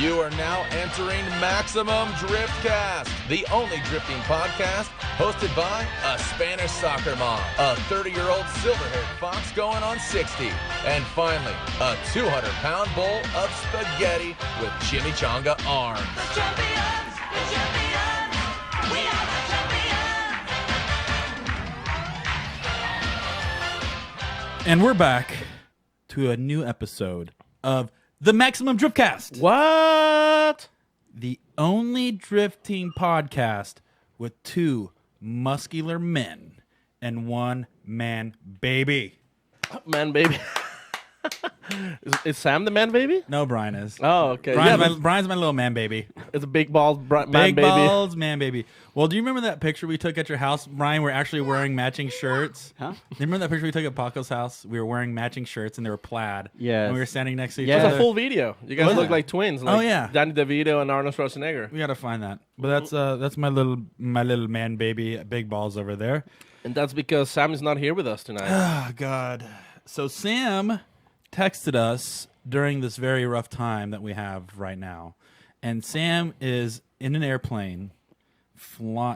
You are now entering Maximum Driftcast, the only drifting podcast hosted by a Spanish soccer mom, a 30-year-old silver-haired fox going on 60, and finally, a 200-pound bowl of spaghetti with chimichanga arms. The champions, we are the champions. And we're back to a new episode of the Maximum Driftcast. What? The only drifting podcast with two muscular men and one man baby. Man baby. Is Sam the man baby? No, Brian is. Oh, okay. Brian's my little man baby. It's a big balls man Big baby. balls, man baby. Well, do you remember that picture we took at your house, Brian? We're actually wearing matching shirts. Huh? Do you remember that picture we took at Paco's house? We were wearing matching shirts and they were plaid. Yes. And we were standing next to each Yes. other. It's a full video. You guys Oh, look yeah. like twins. Like Oh, yeah. Danny DeVito and Arnold Schwarzenegger. We gotta find that. But that's my little man baby, big balls over there. And that's because Sam is not here with us tonight. Oh God. So Sam texted us during this very rough time that we have right now. And Sam is in an airplane.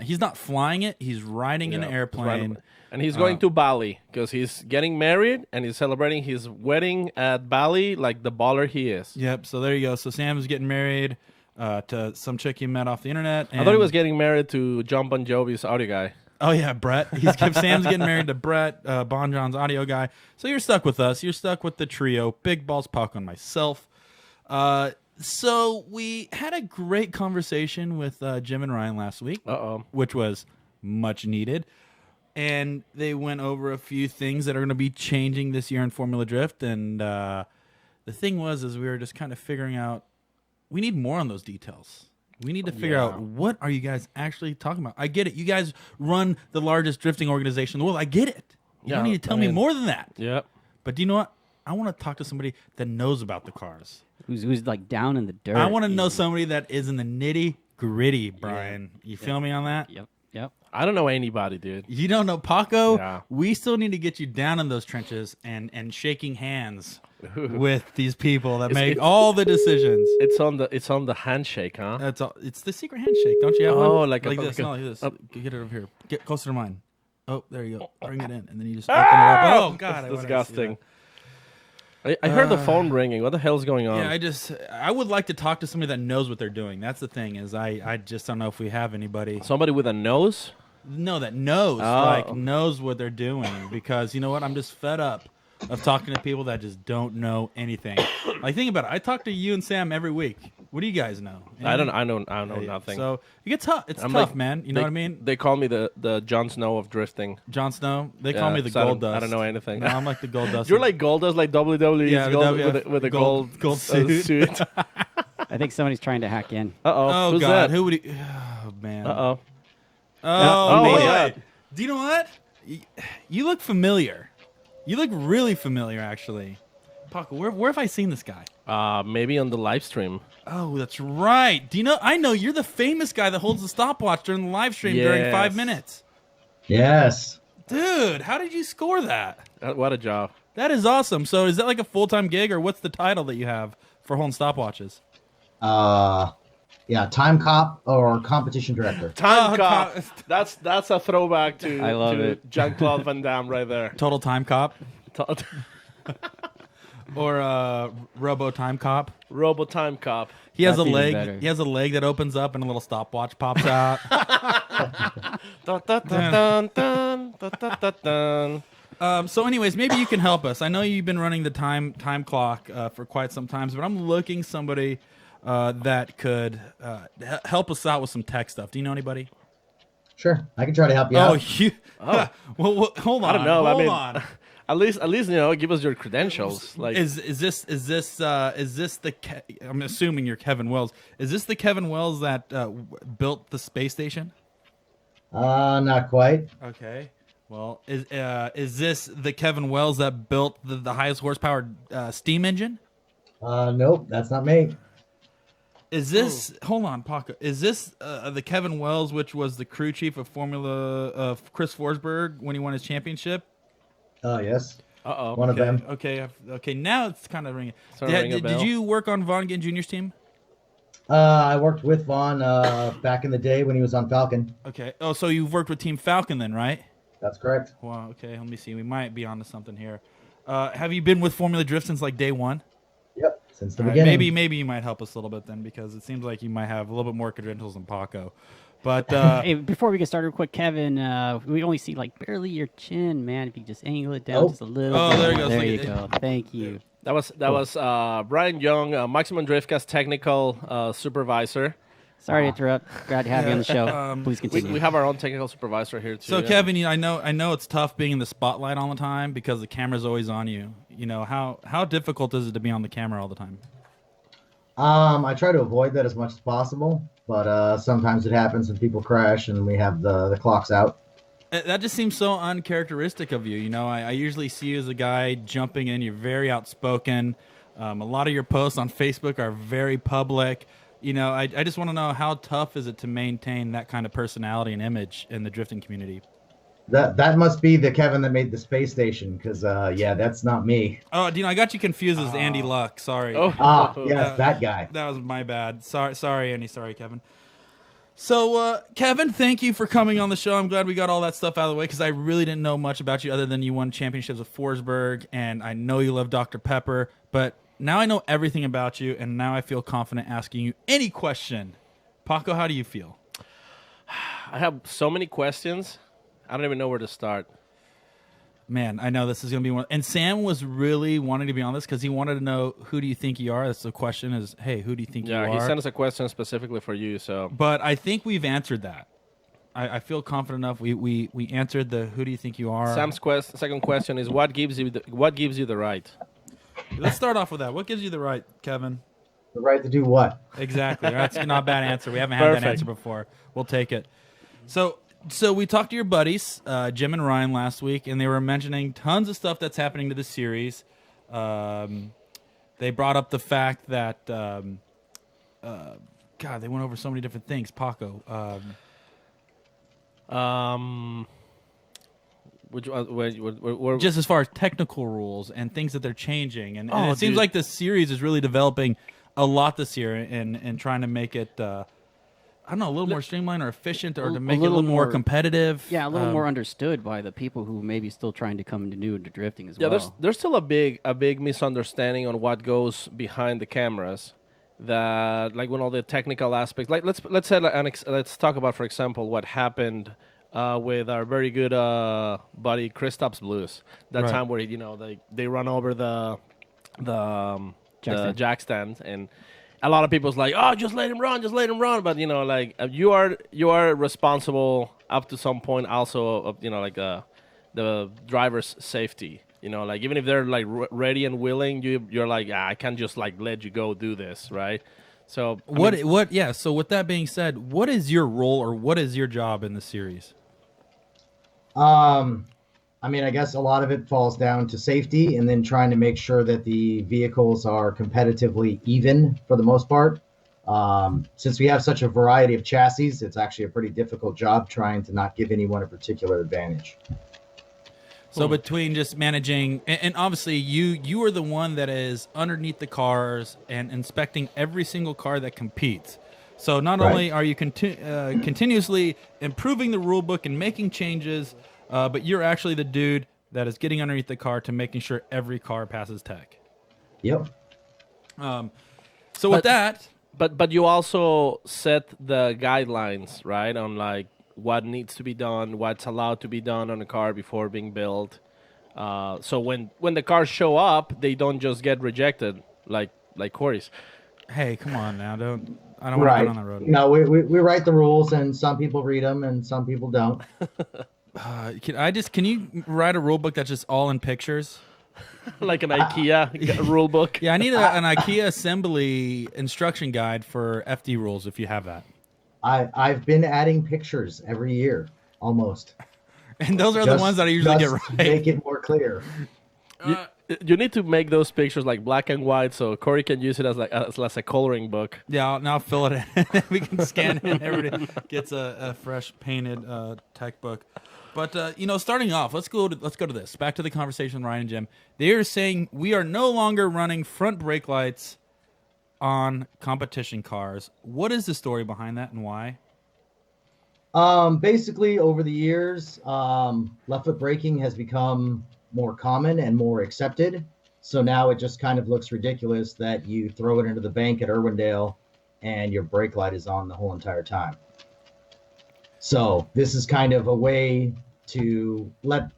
He's not flying it, he's riding an Yeah, airplane. And he's going to Bali because he's getting married and he's celebrating his wedding at Bali like the baller he is. Yep, so there you go. So Sam's getting married to some chick he met off the internet. I thought he was getting married to John Bon Jovi's audio guy. Oh yeah, Brett. Sam's getting married to Brett, Bon John's audio guy. So you're stuck with us. You're stuck with the trio, Big Balls, Paco, and myself. So we had a great conversation with Jim and Ryan last week, which was much needed. And they went over a few things that are going to be changing this year in Formula Drift. And the thing was, we were just kind of figuring out, we need more on those details. We need to figure out, what are you guys actually talking about? I get it. You guys run the largest drifting organization in the world. I get it. You don't need to tell me more than that. Yep. But do you know what? I want to talk to somebody that knows about the cars. Who's like down in the dirt. I want to know somebody that is in the nitty gritty, Brian. You feel me on that? Yep. I don't know anybody, dude. You don't know Paco? Yeah. We still need to get you down in those trenches and shaking hands with these people that make all the decisions. It's on the handshake, huh? That's all. It's the secret handshake. Don't you have one? Oh, like this. like No, like this. up. Get it over here. Get closer to mine. Oh, there you go. Bring it in, and then you just open it up. Oh God, That's disgusting. I heard the phone ringing. What the hell's going on? Yeah, I would like to talk to somebody that knows what they're doing. That's the thing is I just don't know if we have anybody. Somebody with a nose? No, that knows, Oh. knows what they're doing. Because you know what? I'm just fed up of talking to people that just don't know anything. Like, think about it. I talk to you and Sam every week. What do you guys know? I know nothing. So it gets tough. It's I'm tough, like- man. You know they- what I mean? They call me the Jon Snow of drifting. Jon Snow. They call Yeah, me the so Gold Dust. I don't know anything. No, I'm like the Gold Dust. You're like Goldust, like WWE's Yeah, gold, WWF with a gold gold suit. I think somebody's trying to hack in. Oh Who's God, that? who would he? Oh man. Uh-oh. Oh, Oh, wait. yeah. Do you know what? You look familiar. You look really familiar, actually. Paco, where have I seen this guy? Maybe on the live stream. Oh, that's right. Do you know? I know you're the famous guy that holds the stopwatch during the live stream during Yes. 5 minutes. Yes. Dude, how did you score that? What a job. That is awesome. So is that like a full-time gig, or what's the title that you have for holding stopwatches? Yeah, time cop or competition director. Time Oh, cop. time- That's a throwback to, I love it. Jean-Claude Van Damme right there. Total Time Cop or Robo Time Cop? Robo Time Cop. He has That's a even leg. better. He has a leg that opens up and a little stopwatch pops out. Dun, dun, dun, dun, dun, dun, dun, dun. So, anyways, maybe you can help us. I know you've been running the time clock for quite some time, but I'm looking somebody that could help us out with some tech stuff. Do you know anybody? Sure, I can try to help you Oh, out. you. well, hold on. I don't know. Hold I mean, on. at least give us your credentials. Like, Is this the? I'm assuming you're Kevin Wells. Is this the Kevin Wells that built the space station? Not quite. Okay. Well, is this the Kevin Wells that built the highest horsepower steam engine? Nope, that's not me. Is this hold on, Paco? Is this the Kevin Wells, which was the crew chief of Formula of Chris Forsberg when he won his championship? Yes. uh-oh. One of them. Okay. Now it's kind of ringing. Starting to ring a Did bell. you work on Von Ginn Jr.'s team? I worked with Vaughn back in the day when he was on Falcon. Okay. Oh, so you've worked with Team Falcon then, right? That's correct. Wow. Okay. Let me see. We might be onto something here. Have you been with Formula Drift since like day one? Yep, since the All right, beginning. maybe you might help us a little bit then, because it seems like you might have a little bit more credentials than Paco. But Hey, before we get started, real quick, Kevin, we only see like barely your chin, man. If you just angle it down Oh. just a little Oh, bit. there it goes. There Look you at go. Thank you. That was Brian Young, Maximum Driftcast technical supervisor. Sorry to interrupt. Glad to have you on the show. Please We, continue. we have our own technical supervisor here too. so yeah. Kevin, I know it's tough being in the spotlight all the time because the camera's always on you. You know, how difficult is it to be on the camera all the time? I try to avoid that as much as possible, but sometimes it happens and people crash and we have the clocks out. That just seems so uncharacteristic of you. You know, I usually see you as a guy jumping in. You're very outspoken. A lot of your posts on Facebook are very public. You know, I just want to know, how tough is it to maintain that kind of personality and image in the drifting community? That must be the Kevin that made the space station, because yeah, that's not me. Oh, I got you confused as Andy Luck. Sorry. Oh, Yes, that guy. That was my bad. Sorry, Andy. Sorry, Kevin. So, Kevin, thank you for coming on the show. I'm glad we got all that stuff out of the way, because I really didn't know much about you other than you won championships with Forsberg, and I know you love Dr. Pepper. But now I know everything about you, and now I feel confident asking you any question. Paco, how do you feel? I have so many questions. I don't even know where to start. Man, I know this is going to be one. And Sam was really wanting to be on this because he wanted to know, who do you think you are? That's the question is, hey, who do you think you Yeah, are? he sent us a question specifically for you. So But I think we've answered that. I feel confident enough. We answered the who do you think you are. Sam's second question is, what gives you the right? Let's start off with that. What gives you the right, Kevin? The right to do what? Exactly. That's not a bad answer. We haven't had Perfect. that answer before. We'll take it. So we talked to your buddies, Jim and Ryan, last week, and they were mentioning tons of stuff that's happening to the series. They brought up the fact that, God, they went over so many different things. Paco. Which where, Just as far as technical rules and things that they're changing. And Oh, it seems dude. like the series is really developing a lot this year and trying to make it, I don't know, a little more streamlined or efficient, or to make it a little more competitive. Yeah, a little more understood by the people who may be still trying to come new into drifting as yeah, well. there's still a big misunderstanding on what goes behind the cameras. That, like, when all the technical aspects, like let's say let's talk about, for example, what happened with our very good buddy Kristaps Blues. That Right. time where they run over the jack stand, and a lot of people's like, oh, just let him run. But you are responsible up to some point also of the driver's safety. Even if they're like ready and willing, you're like, I can't just like let you go do this, right? So So with that being said, what is your role or what is your job in the series? I mean, I guess a lot of it falls down to safety and then trying to make sure that the vehicles are competitively even for the most part. Since we have such a variety of chassis, it's actually a pretty difficult job trying to not give anyone a particular advantage. So between just managing, and obviously you are the one that is underneath the cars and inspecting every single car that competes. So not Right. only are you continuously improving the rule book and making changes, but you're actually the dude that is getting underneath the car to making sure every car passes tech. Yep. So with that, But you also set the guidelines, right, on like what needs to be done, what's allowed to be done on a car before being built. So when the cars show up, they don't just get rejected like Corey's. hey, come on now, I don't want to Right. go on the road. No, we write the rules and some people read them and some people don't. Can you write a rule book that's just all in pictures? Like an IKEA rule book. Yeah, I need an IKEA assembly instruction guide for FD rules if you have that. I've been adding pictures every year, almost. And those are the ones that I usually get Just right. to make it more clear. You need to make those pictures like black and white so Corey can use it as a coloring book. Yeah, I'll fill it in. We can scan it in. Everybody gets a fresh painted tech book. But starting off, let's go to this. Back to the conversation with Ryan and Jim. They are saying we are no longer running front brake lights on competition cars. What is the story behind that and why? Basically, over the years, left foot braking has become more common and more accepted. So now it just kind of looks ridiculous that you throw it into the bank at Irwindale and your brake light is on the whole entire time. So this is kind of a way to let,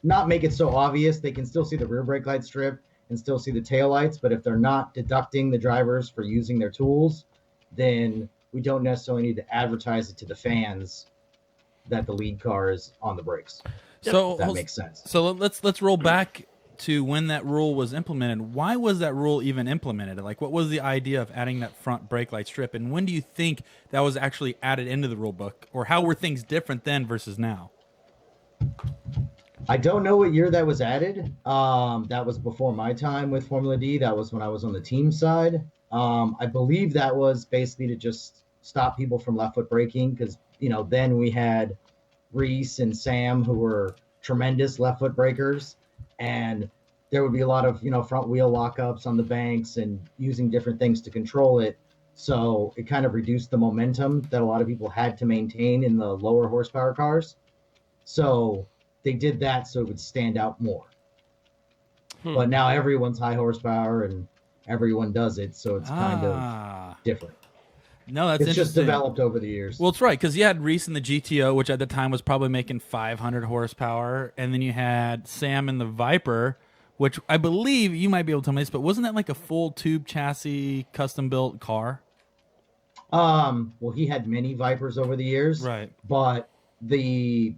not make it so obvious. They can still see the rear brake light strip and still see the tail lights, but if they're not deducting the drivers for using their tools, then we don't necessarily need to advertise it to the fans that the lead car is on the brakes. So If that makes sense. So let's roll back to when that rule was implemented. Why was that rule even implemented? Like, what was the idea of adding that front brake light strip, and when do you think that was actually added into the rule book, or how were things different then versus now? I don't know what year that was added. That was before my time with Formula D. That was when I was on the team side. I believe that was basically to just stop people from left foot braking because, then we had Reese and Sam who were tremendous left foot brakers, and there would be a lot of, front wheel lockups on the banks and using different things to control it. So it kind of reduced the momentum that a lot of people had to maintain in the lower horsepower cars. So they did that so it would stand out more. But now everyone's high horsepower and everyone does it, so it's kind of different. No, that's It's interesting. just developed over the years. Well, it's right, because you had Reese in the GTO, which at the time was probably making 500 horsepower, and then you had Sam in the Viper, which I believe you might be able to tell me this, but wasn't that like a full tube chassis custom built car? Well, he had many Vipers over the years, Right. But the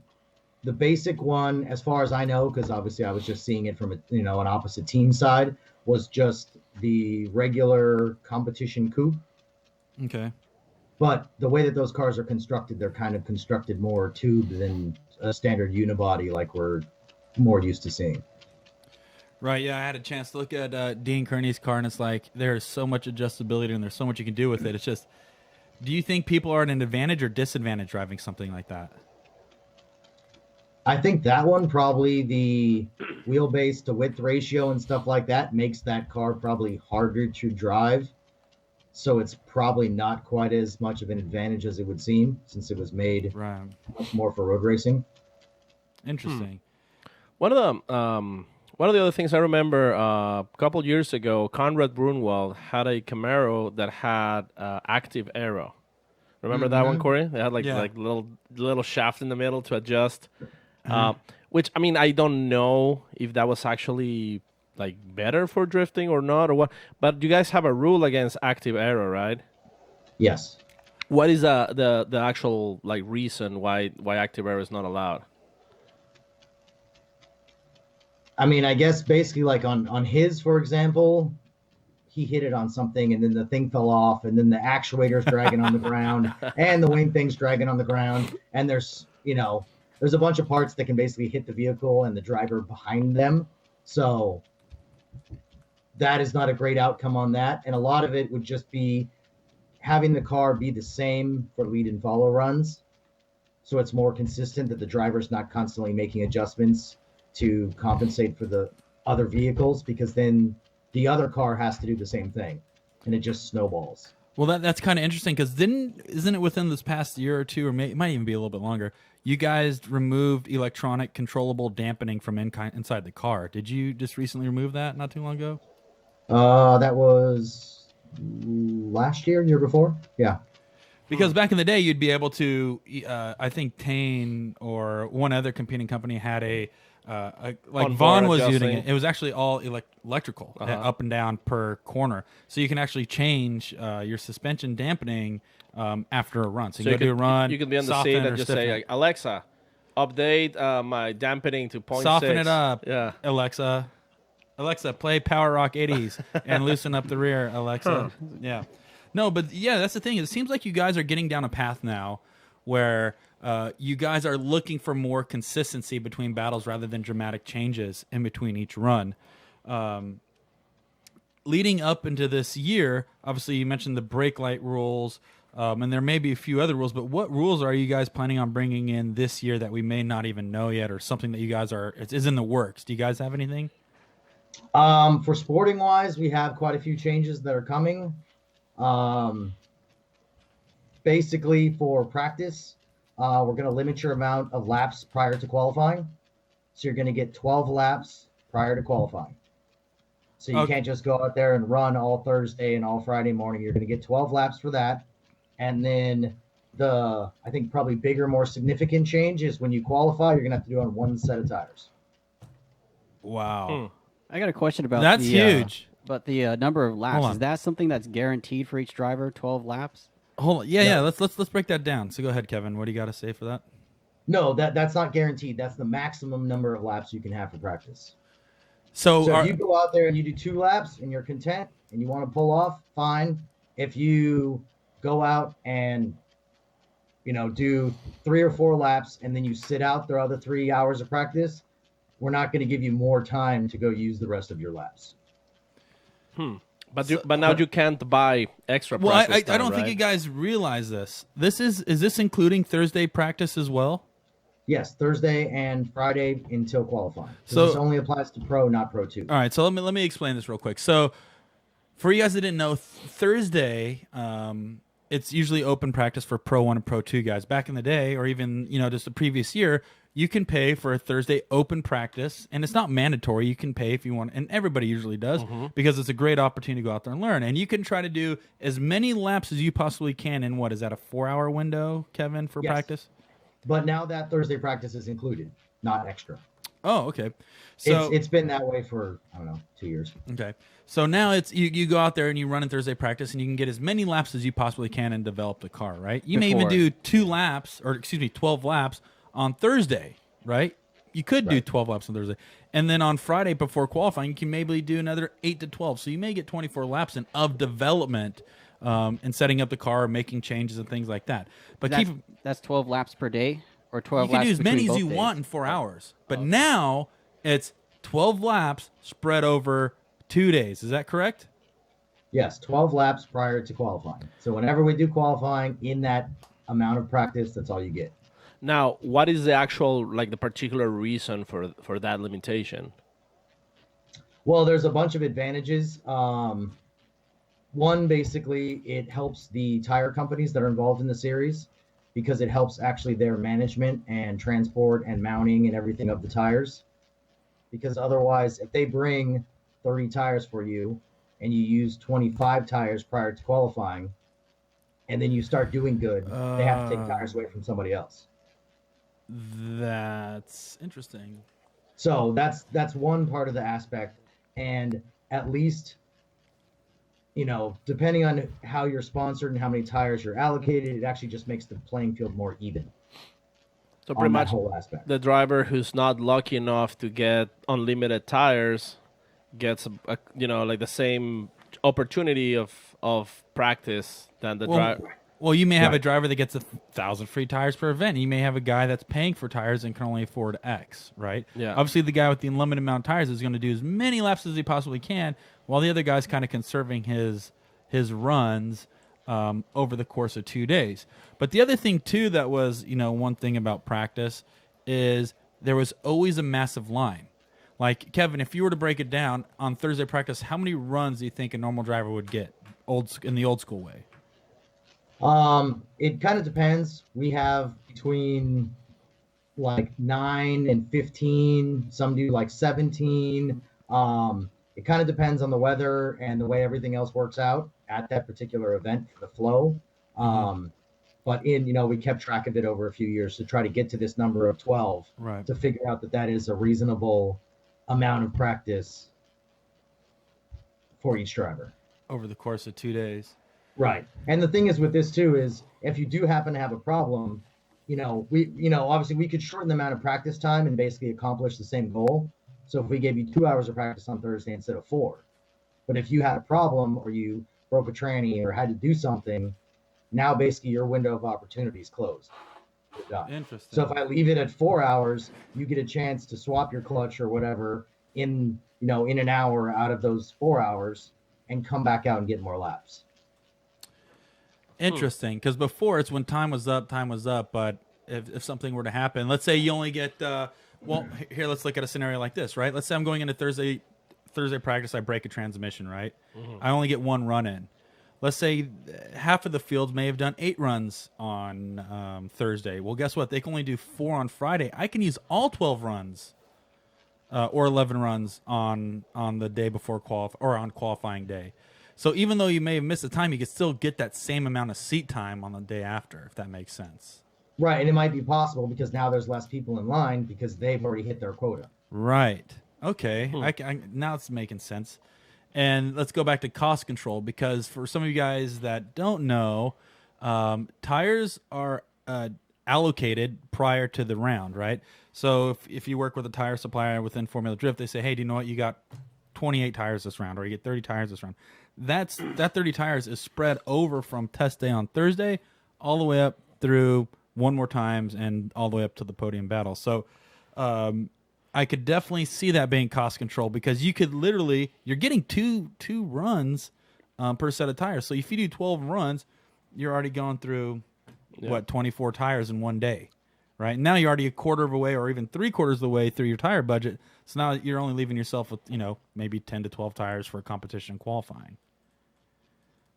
basic one, as far as I know, because obviously I was just seeing it from an opposite team side, was just the regular competition coupe. Okay. But the way that those cars are constructed, they're kind of constructed more tube than a standard unibody like we're more used to seeing. Right, yeah, I had a chance to look at Dean Kearney's car, and it's like there's so much adjustability and there's so much you can do with it. It's just, do you think people are at an advantage or disadvantage driving something like that? I think that one, probably the wheelbase to width ratio and stuff like that, makes that car probably harder to drive. So it's probably not quite as much of an advantage as it would seem, since it was made Right. much more for road racing. Interesting. One of the other things I remember a couple years ago, Conrad Brunwald had a Camaro that had active aero. Remember that one, Corey? They had like little shaft in the middle to adjust. Which, I mean, I don't know if that was actually like better for drifting or not, or what. But you guys have a rule against active aero, right? Yes. What is the actual like reason why active aero is not allowed? I mean, I guess basically like on his, for example, he hit it on something and then the thing fell off and then the actuator's dragging on the ground and the wing thing's dragging on the ground. And there's a bunch of parts that can basically hit the vehicle and the driver behind them. So that is not a great outcome on that. And a lot of it would just be having the car be the same for lead and follow runs. So it's more consistent that the driver's not constantly making adjustments to compensate for the other vehicles, because then the other car has to do the same thing and it just snowballs. Well, that's kind of interesting because isn't it within this past year or two, or it might even be a little bit longer, you guys removed electronic controllable dampening from inside the car. Did you just recently remove that not too long ago? That was last year before. Yeah. Because back in the day, you'd be able to, I think Tane or one other competing company had like On Vaughn board was using adjusting. it. It was actually all electrical, up and down per corner. So you can actually change your suspension dampening after a run. So you can go do a run. You can be on the soften seat it or and just stiffen say, it. like, Alexa, update my dampening to 0.6. Soften it up, Yeah. Alexa. Alexa, play Power Rock 80s and loosen up the rear, Alexa. Yeah. No, but yeah, that's the thing. It seems like you guys are getting down a path now where you guys are looking for more consistency between battles rather than dramatic changes in between each run. Leading up into this year, obviously you mentioned the brake light rules, and there may be a few other rules, but what rules are you guys planning on bringing in this year that we may not even know yet, or something that you guys is in the works? Do you guys have anything? For sporting wise, we have quite a few changes that are coming. Um, Basically, for practice, we're going to limit your amount of laps prior to qualifying. So you're going to get 12 laps prior to qualifying. So you Okay. can't just go out there and run all Thursday and all Friday morning. You're going to get 12 laps for that. And then I think probably bigger, more significant change is when you qualify, you're going to have to do it on one set of tires. Wow. I got a question about That's the, huge. But the number of laps, on. is that something that's guaranteed for each driver? 12 laps? Hold on. Yeah. Let's break that down. So go ahead, Kevin. What do you got to say for that? No, that's not guaranteed. That's the maximum number of laps you can have for practice. So, So if you go out there and you do 2 laps and you're content and you want to pull off, fine. If you go out and do 3 or 4 laps and then you sit out the other 3 hours of practice, we're not going to give you more time to go use the rest of your laps. But now you can't buy extra well, practice I time, don't think right? you guys realize this. Is this including Thursday practice as well? Yes, Thursday and Friday until qualifying. So- This only applies to pro, not pro 2. All right, so let me explain this real quick. So, for you guys that didn't know, Thursday, it's usually open practice for Pro 1 and Pro 2 guys. Back in the day, or even just the previous year, you can pay for a Thursday open practice, and it's not mandatory. You can pay if you want, and everybody usually does because it's a great opportunity to go out there and learn. And you can try to do as many laps as you possibly can in what is that, a 4-hour window, Kevin, for Yes. practice? But now that Thursday practice is included, not extra. Oh, okay. So It's been that way for, 2 years. okay. So now it's you go out there and you run in Thursday practice and you can get as many laps as you possibly can and develop the car, right? You may even Before. do 12 laps on Thursday, right? You could do Right. 12 laps on Thursday. And then on Friday before qualifying, you can maybe do another 8 to 12. So you may get 24 laps of development and setting up the car, making changes and things like that. But That's 12 laps per day or 12 you can laps do as many between as you both days? want in 4 hours. But now it's 12 laps spread over 2 days. Is that correct? Yes, 12 laps prior to qualifying. So whenever we do qualifying in that amount of practice, that's all you get. Now, what is the actual, the particular reason for that limitation? Well, there's a bunch of advantages. One, basically, it helps the tire companies that are involved in the series because it helps actually their management and transport and mounting and everything of the tires. Because otherwise, if they bring 30 tires for you and you use 25 tires prior to qualifying, and then you start doing good, they have to take tires away from somebody else. That's interesting. So that's one part of the aspect. And at least, depending on how you're sponsored and how many tires you're allocated, it actually just makes the playing field more even So on pretty that much whole aspect. the driver who's not lucky enough to get unlimited tires gets the same opportunity of practice than the driver. Well, you may have a Right. driver that gets 1,000 free tires per event. You may have a guy that's paying for tires and can only afford X, right? Yeah. Obviously, the guy with the unlimited amount of tires is going to do as many laps as he possibly can, while the other guy's kind of conserving his runs over the course of 2 days. But the other thing too that was one thing about practice is there was always a massive line. Like Kevin, if you were to break it down on Thursday practice, how many runs do you think a normal driver would get in the old school way? It kind of depends. We have between 9 and 15. Some do 17. It kind of depends on the weather and the way everything else works out at that particular event for the flow. But we kept track of it over a few years to try to get to this number of 12 Right. to figure out that is a reasonable amount of practice for each driver. Over the course of 2 days. Right. And the thing is with this too is if you do happen to have a problem, we obviously we could shorten the amount of practice time and basically accomplish the same goal. So if we gave you 2 hours of practice on Thursday instead of 4, but if you had a problem or you broke a tranny or had to do something, now basically your window of opportunity is closed. You're done. Interesting. So if I leave it at 4 hours, you get a chance to swap your clutch or whatever in an hour out of those 4 hours and come back out and get more laps. Interesting, because before it's when time was up, but if something were to happen, let's say you only get, here, let's look at a scenario like this, right? Let's say I'm going into Thursday practice, I break a transmission, right? I only get one run in. Let's say half of the fields may have done 8 runs on Thursday. Well, guess what? They can only do 4 on Friday. I can use all 12 runs or 11 runs on the day before or on qualifying day. So even though you may have missed the time, you can still get that same amount of seat time on the day after, if that makes sense. Right, and it might be possible because now there's less people in line because they've already hit their quota. Right. Okay. Now it's making sense. And let's go back to cost control, because for some of you guys that don't know, tires are allocated prior to the round, right? So if you work with a tire supplier within Formula Drift, they say, hey, do you know what? You got 28 tires this round, or you get 30 tires this round. That 30 tires is spread over from test day on Thursday all the way up through one more times and all the way up to the podium battle. So I could definitely see that being cost control, because you could literally, you're getting two runs per set of tires. So if you do 12 runs, you're already going through 24 tires in one day, right? Now you're already a quarter of the way or even 3/4 of the way through your tire budget. So now you're only leaving yourself with, maybe 10 to 12 tires for competition qualifying.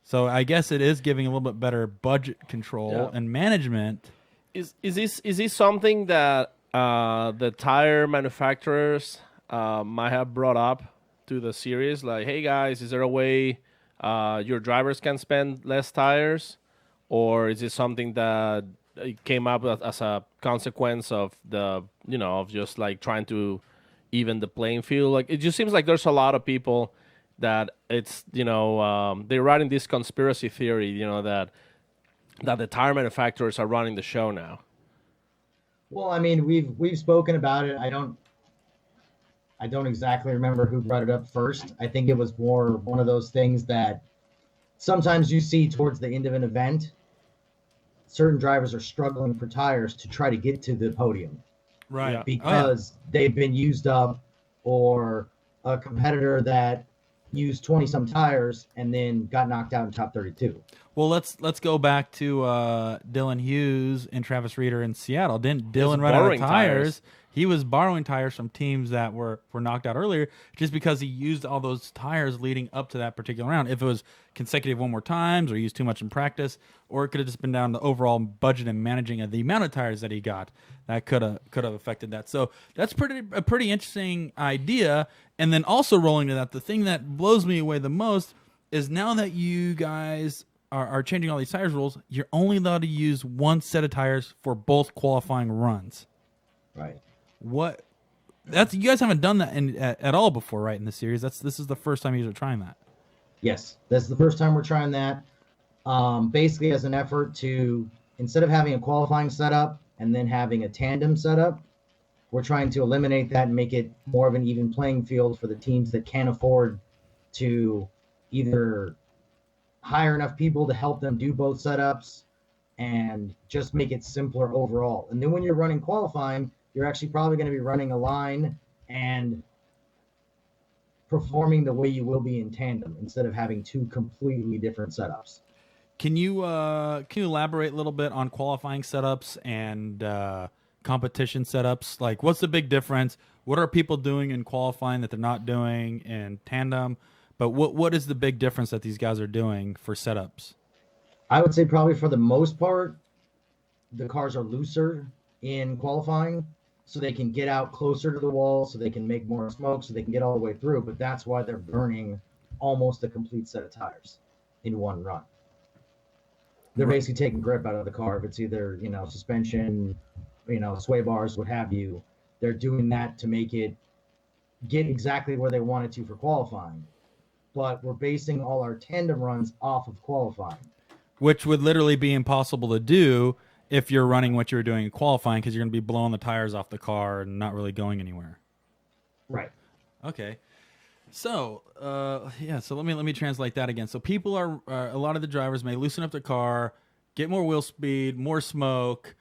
So I guess it is giving a little bit better budget control and management. Is this something that the tire manufacturers might have brought up to the series? Like, hey guys, is there a way your drivers can spend less tires, or is it something that came up as a consequence of the of just like trying to even the playing field? Like, it just seems like there's a lot of people that it's they're writing this conspiracy theory, that the tire manufacturers are running the show now. Well, I mean, we've spoken about it. I don't exactly remember who brought it up first. I think it was more one of those things that sometimes you see towards the end of an event, certain drivers are struggling for tires to try to get to the podium. Right. Yeah. Because they've been used up, or a competitor that used 20-some tires and then got knocked out in top 32. Well, let's go back to Dylan Hughes and Travis Reeder in Seattle. Didn't Dylan run out of borrowing tires? He was borrowing tires from teams that were knocked out earlier, just because he used all those tires leading up to that particular round. If it was consecutive one more times, or used too much in practice, or it could have just been down to overall budget and managing of the amount of tires that he got, that could have affected that. So that's a pretty interesting idea. And then also rolling to that, the thing that blows me away the most is now that you guys are changing all these tires rules, you're only allowed to use one set of tires for both qualifying runs. Right. You guys haven't done that at all before, right? In the series, this is the first time you guys are trying that. Yes, that's the first time we're trying that. Basically, as an effort to, instead of having a qualifying setup and then having a tandem setup, we're trying to eliminate that and make it more of an even playing field for the teams that can't afford to either hire enough people to help them do both setups, and just make it simpler overall. And then when you're running qualifying, you're actually probably going to be running a line and performing the way you will be in tandem, instead of having two completely different setups. Can you elaborate a little bit on qualifying setups and competition setups? Like, what's the big difference? What are people doing in qualifying that they're not doing in tandem? But what is the big difference that these guys are doing for setups? I would say probably for the most part, the cars are looser in qualifying, so they can get out closer to the wall, so they can make more smoke, so they can get all the way through. But that's why they're burning almost a complete set of tires in one run. They're basically taking grip out of the car. If it's either, suspension, sway bars, what have you, they're doing that to make it get exactly where they want it to for qualifying. But we're basing all our tandem runs off of qualifying. Which would literally be impossible to do if you're running what you're doing in qualifying, because you're going to be blowing the tires off the car and not really going anywhere. Right. Okay. So, so let me translate that again. So people are a lot of the drivers may loosen up the car, get more wheel speed, more smoke,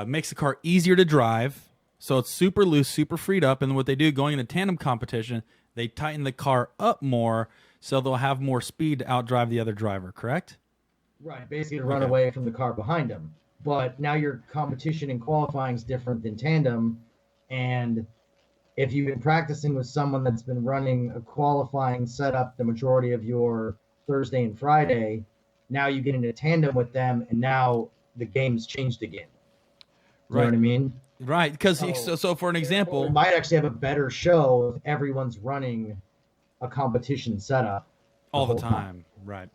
makes the car easier to drive. So it's super loose, super freed up. And what they do going into tandem competition, they tighten the car up more, so they'll have more speed to outdrive the other driver, correct? Right, basically to run away from the car behind them. But now your competition in qualifying is different than tandem, and if you've been practicing with someone that's been running a qualifying setup the majority of your Thursday and Friday, now you get into tandem with them, and now the game's changed again. You know what I mean? Right, because So- so for an We example, might actually have a better show if everyone's running a competition setup all the whole time, right?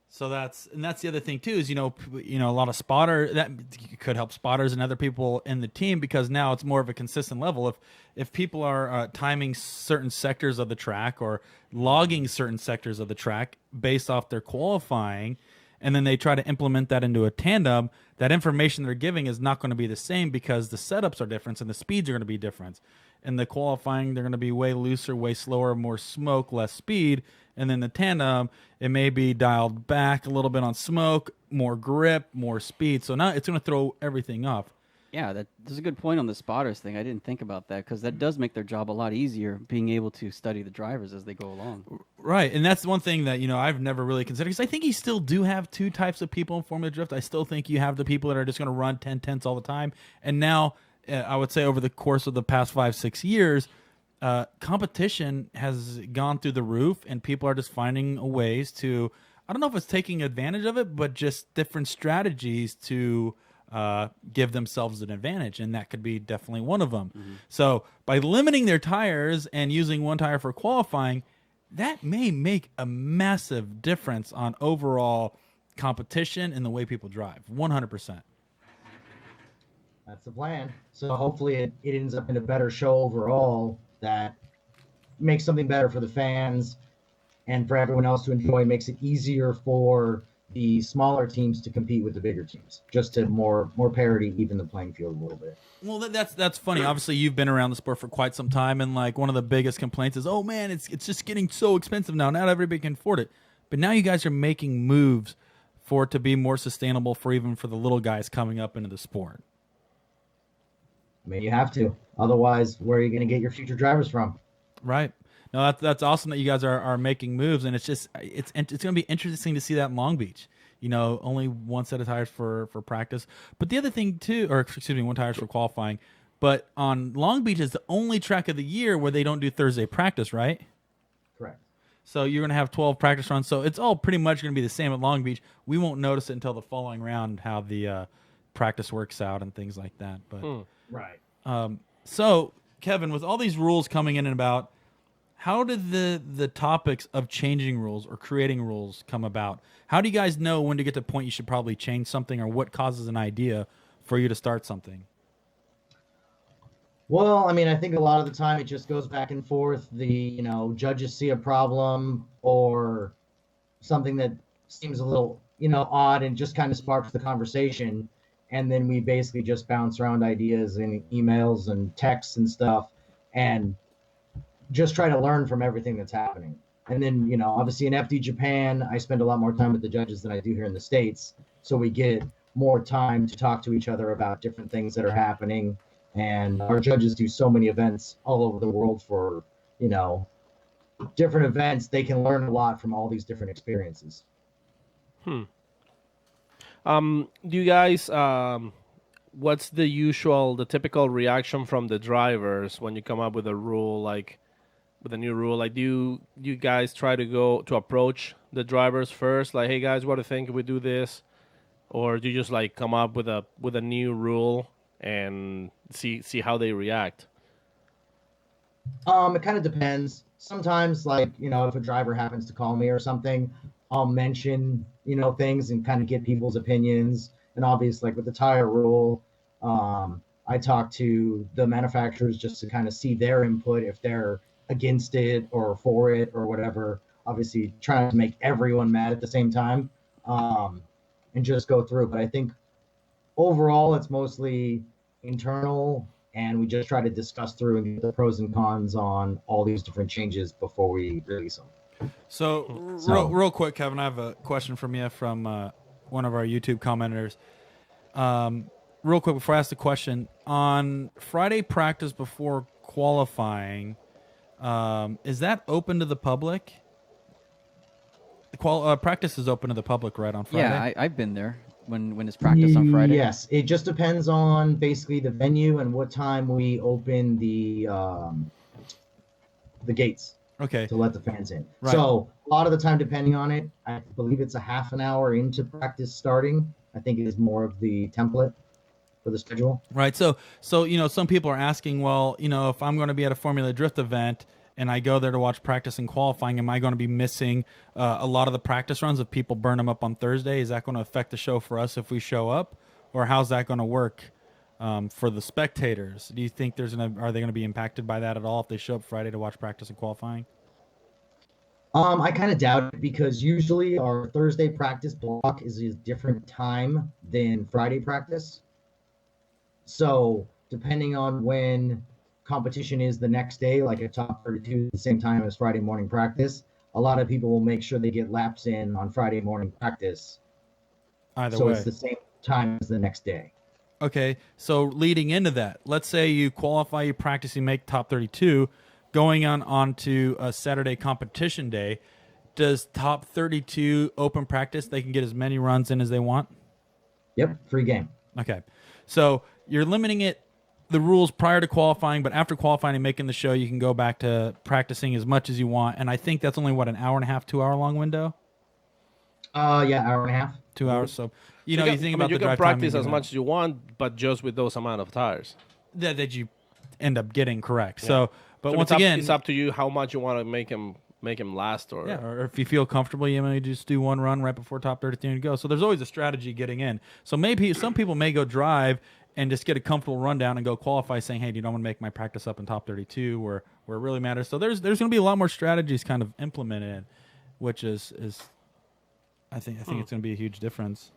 So that's the other thing too is a lot of spotter that could help spotters and other people in the team, because now it's more of a consistent level. If people are timing certain sectors of the track or logging certain sectors of the track based off their qualifying, and then they try to implement that into a tandem, that information they're giving is not going to be the same because the setups are different and the speeds are going to be different. In the qualifying, they're going to be way looser, way slower, more smoke, less speed. And then the tandem, it may be dialed back a little bit on smoke, more grip, more speed. So now it's going to throw everything off. Yeah, that's a good point on the spotters thing. I didn't think about that because that does make their job a lot easier, being able to study the drivers as they go along. Right, and that's one thing that I've never really considered, because I think you still do have two types of people in Formula Drift. I still think you have the people that are just going to run 10-10s all the time, and now I would say over the course of the past 5-6 years, competition has gone through the roof, and people are just finding ways to, I don't know if it's taking advantage of it, but just different strategies to give themselves an advantage, and that could be definitely one of them. So by limiting their tires and using one tire for qualifying, that may make a massive difference on overall competition and the way people drive. 100%. That's the plan. So hopefully it ends up in a better show overall that makes something better for the fans and for everyone else to enjoy, makes it easier for the smaller teams to compete with the bigger teams, just to more parity, even the playing field a little bit. Well, that's funny. Obviously, you've been around the sport for quite some time, and like one of the biggest complaints is, oh man, it's just getting so expensive now. Not everybody can afford it. But now you guys are making moves for it to be more sustainable for even for the little guys coming up into the sport. I mean, you have to. Otherwise, where are you going to get your future drivers from? Right. No, that's awesome that you guys are making moves, and it's going to be interesting to see that in Long Beach. Only one set of tires for practice, but the other thing too, or excuse me, one tires for qualifying. But on Long Beach is the only track of the year where they don't do Thursday practice, right? Correct. So you're going to have 12 practice runs. So it's all pretty much going to be the same at Long Beach. We won't notice it until the following round how the practice works out and things like that. But Right. so Kevin, with all these rules coming in and about, how did the topics of changing rules or creating rules come about? How do you guys know when to get to the point you should probably change something, or what causes an idea for you to start something? Well, I mean, I think a lot of the time it just goes back and forth. The judges see a problem or something that seems a little odd and just kind of sparks the conversation, and then we basically just bounce around ideas in emails and texts and stuff, and just try to learn from everything that's happening. And then obviously in FD Japan, I spend a lot more time with the judges than I do here in the States, so we get more time to talk to each other about different things that are happening. And our judges do so many events all over the world for different events. They can learn a lot from all these different experiences. Do you guys what's the typical reaction from the drivers when you come up with a rule, like with a new rule? Like, do you guys try to approach the drivers first, like, hey guys, what do you think if we do this? Or do you just like come up with a new rule and see how they react? It kind of depends. Sometimes, like, if a driver happens to call me or something, I'll mention, things and kind of get people's opinions. And obviously, like with the tire rule, I talk to the manufacturers just to kind of see their input, if they're against it or for it or whatever. Obviously, trying to make everyone mad at the same time, and just go through. But I think overall, it's mostly internal, and we just try to discuss through and get the pros and cons on all these different changes before we release them. So real quick, Kevin, I have a question from you from one of our YouTube commenters. Real quick, before I ask the question, on Friday practice before qualifying, is that open to the public? Practice is open to the public, right, on Friday? Yeah, I've been there. when it's practice on Friday? Yes, it just depends on basically the venue and what time we open the gates Okay. to let the fans in. Right. So a lot of the time, depending on it, I believe it's a half an hour into practice starting. I think it is more of the template for the schedule. Right. So some people are asking, well, if I'm going to be at a Formula Drift event and I go there to watch practice and qualifying, am I going to be missing a lot of the practice runs if people burn them up on Thursday? Is that going to affect the show for us if we show up, or how's that going to work for the spectators? Do you think are they going to be impacted by that at all if they show up Friday to watch practice and qualifying? I kind of doubt it because usually our Thursday practice block is a different time than Friday practice. So depending on when competition is the next day, like at Top 32 at the same time as Friday morning practice, a lot of people will make sure they get laps in on Friday morning practice. Either So way. it's the same time as the next day. Okay, so leading into that, let's say you qualify, you practice, you make top 32, going onto a Saturday competition day. Does top 32 open practice? They can get as many runs in as they want? Yep, free game. Okay, so you're limiting the rules prior to qualifying, but after qualifying and making the show, you can go back to practicing as much as you want. And I think that's only, an hour and a half, 2 hour long window? Yeah, hour and a half. 2 hours. So, you can- think I mean, about you the can drive practice time as much as you want, but just with those amount of tires. that you end up getting correct. So, but So once it's up, again, it's up to you how much you want to make him last, or yeah, or if you feel comfortable, you may just do one run right before top 32 and go. So there's always a strategy getting in. So maybe some people may go drive and just get a comfortable rundown and go qualify, saying, "Hey, do you don't want to make my practice up in top 32 where it really matters?" So there's going to be a lot more strategies kind of implemented, which is I think it's going to be a huge difference.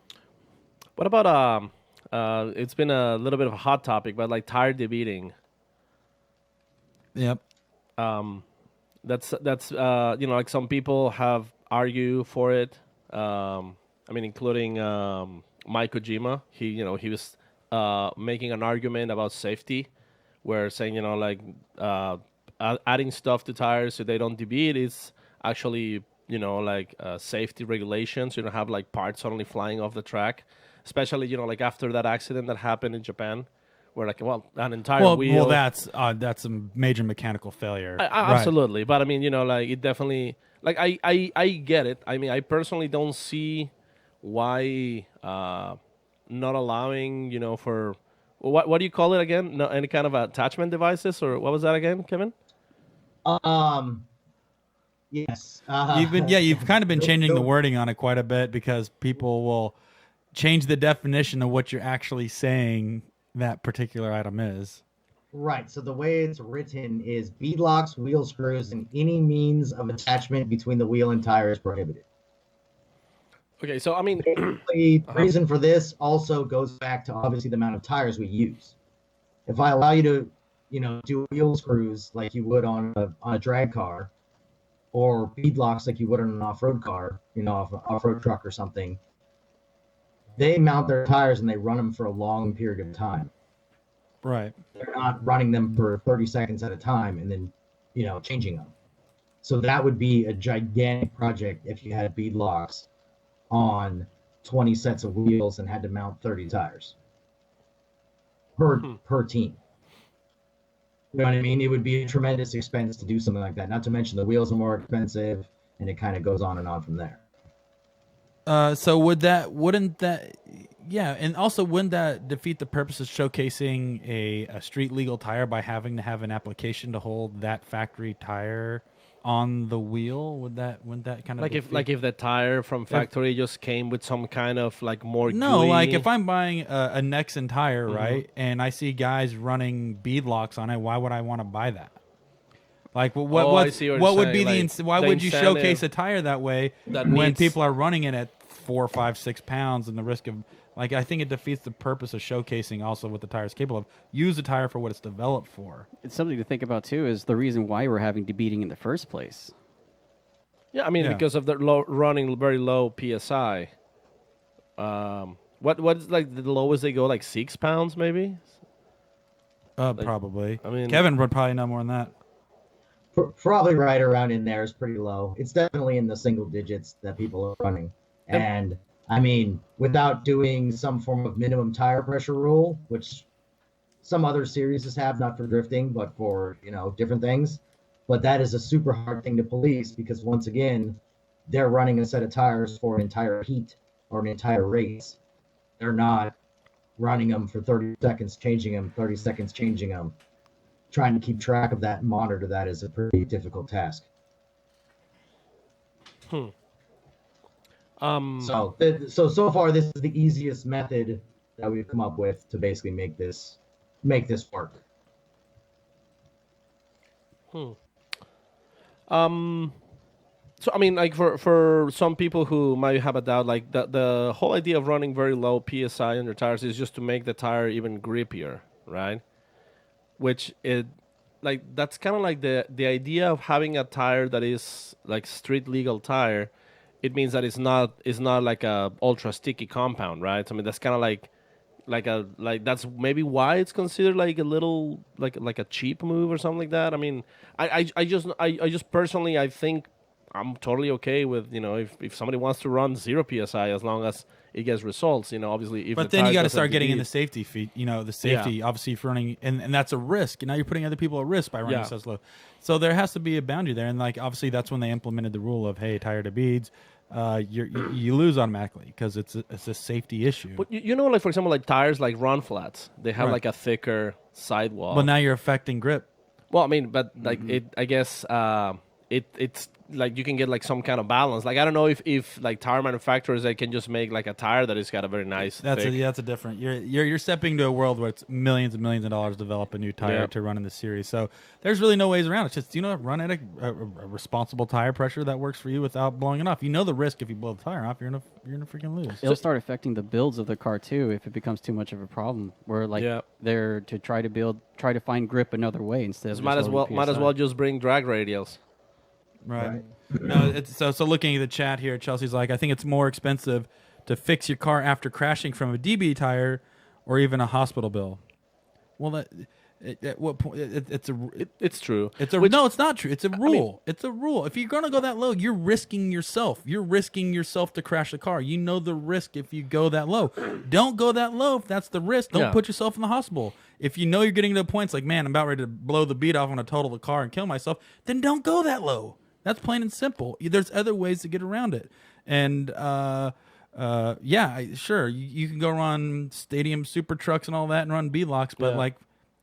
what about it's been a little bit of a hot topic, but like tire debeating. Yep. That's like some people have argued for it. I mean, including Mike Kojima. He was making an argument about safety, where saying adding stuff to tires so they don't debeat is actually safety regulations. You don't have like parts suddenly flying off the track, especially like after that accident that happened in Japan, where an entire wheel. Well, that's a major mechanical failure. Right. Absolutely, but I mean, it definitely I get it. I mean, I personally don't see why not allowing for what do you call it again? No, any kind of attachment devices, or what was that again, Kevin? Yes. You've kind of been changing the wording on it quite a bit because people will change the definition of what you're actually saying that particular item is. Right. So the way it's written is beadlocks, wheel screws, and any means of attachment between the wheel and tire is prohibited. Okay, so I mean, The reason for this also goes back to obviously the amount of tires we use. If I allow you to, do wheel screws like you would on a drag car, or beadlocks like you would on an off-road car, off-road truck or something, they mount their tires and they run them for a long period of time. Right. They're not running them for 30 seconds at a time and then, changing them. So that would be a gigantic project if you had beadlocks on 20 sets of wheels and had to mount 30 tires per team. You know what I mean? It would be a tremendous expense to do something like that. Not to mention the wheels are more expensive, and it kind of goes on and on from there. So wouldn't that defeat the purpose of showcasing a street legal tire by having to have an application to hold that factory tire on the wheel? Wouldn't that kind of if the tire from factory just came with some kind of more no, gooey... like if I'm buying a Nexen tire, right, and I see guys running beadlocks on it, why would I want to buy that? Like, I see what would you're be saying. why The would you incentive showcase a tire that way that when needs- people are running it at 4, 5, 6 pounds and the risk of I think it defeats the purpose of showcasing also what the tire is capable of. Use the tire for what it's developed for. It's something to think about too. Is the reason why we're having debeating in the first place. Yeah, I mean, Yeah. because of the running very low PSI. What is the lowest they go, 6 pounds maybe? Probably. I mean- Kevin would probably know more than that. Probably right around in there is pretty low. It's definitely in the single digits that people are running. And I mean, without doing some form of minimum tire pressure rule, which some other series have, not for drifting, but for, different things. But that is a super hard thing to police because once again, they're running a set of tires for an entire heat or an entire race. They're not running them for 30 seconds, changing them, 30 seconds, changing them. Trying to keep track of that and monitor that is a pretty difficult task. So far, this is the easiest method that we've come up with to basically make this work. So I mean, like for some people who might have a doubt, like the whole idea of running very low psi on your tires is just to make the tire even grippier, right? Which that's kind of like the idea of having a tire that is like street legal tire. It means that it's not like a ultra sticky compound, right? I mean, that's kind of like that's maybe why it's considered like a little like a cheap move or something like that. I mean, I just personally I think I'm totally okay with if somebody wants to run 0 psi as long as it gets results. Obviously if But the then you tire got to doesn't start getting in the degrade- safety feet. The safety, obviously, if you're running, and that's a risk. And now you're putting other people at risk by running Yeah. so slow. So there has to be a boundary there. And like obviously, that's when they implemented the rule of hey, tire to beads. You lose automatically because it's a safety issue. But like for example, like tires like run flats, they have Right. like a thicker sidewall. But now you're affecting grip. Well, I mean, but like I guess it's like you can get like some kind of balance. Like I don't know if like tire manufacturers they can just make like a tire that has got a very nice. That's thick. a different. You're stepping to a world where it's millions and millions of dollars to develop a new tire Yeah. to run in the series. So there's really no ways around it. It's just run at a responsible tire pressure that works for you without blowing it off. You know the risk if you blow the tire off, you're gonna freaking lose. It'll start affecting the builds of the car too if it becomes too much of a problem. Where like Yeah. they're to try to find grip another way instead of So just loading might as PSI. well just bring drag radials. Right. No, it's so looking at the chat here, Chelsea's like, I think it's more expensive to fix your car after crashing from a DB tire or even a hospital bill. Well, at what point it's It's true. no, it's not true. It's a rule. It's a rule. If you're gonna go that low, you're risking yourself. You're risking yourself to crash the car. You know the risk if you go that low. Don't go that low if that's the risk. Don't Yeah. put yourself in the hospital. If you know you're getting to points like, man, I'm about ready to blow the beat off on a total the car and kill myself, then don't go that low. That's plain and simple. There's other ways to get around it. And sure, you can go run stadium super trucks and all that and run B-locks, but Yeah. like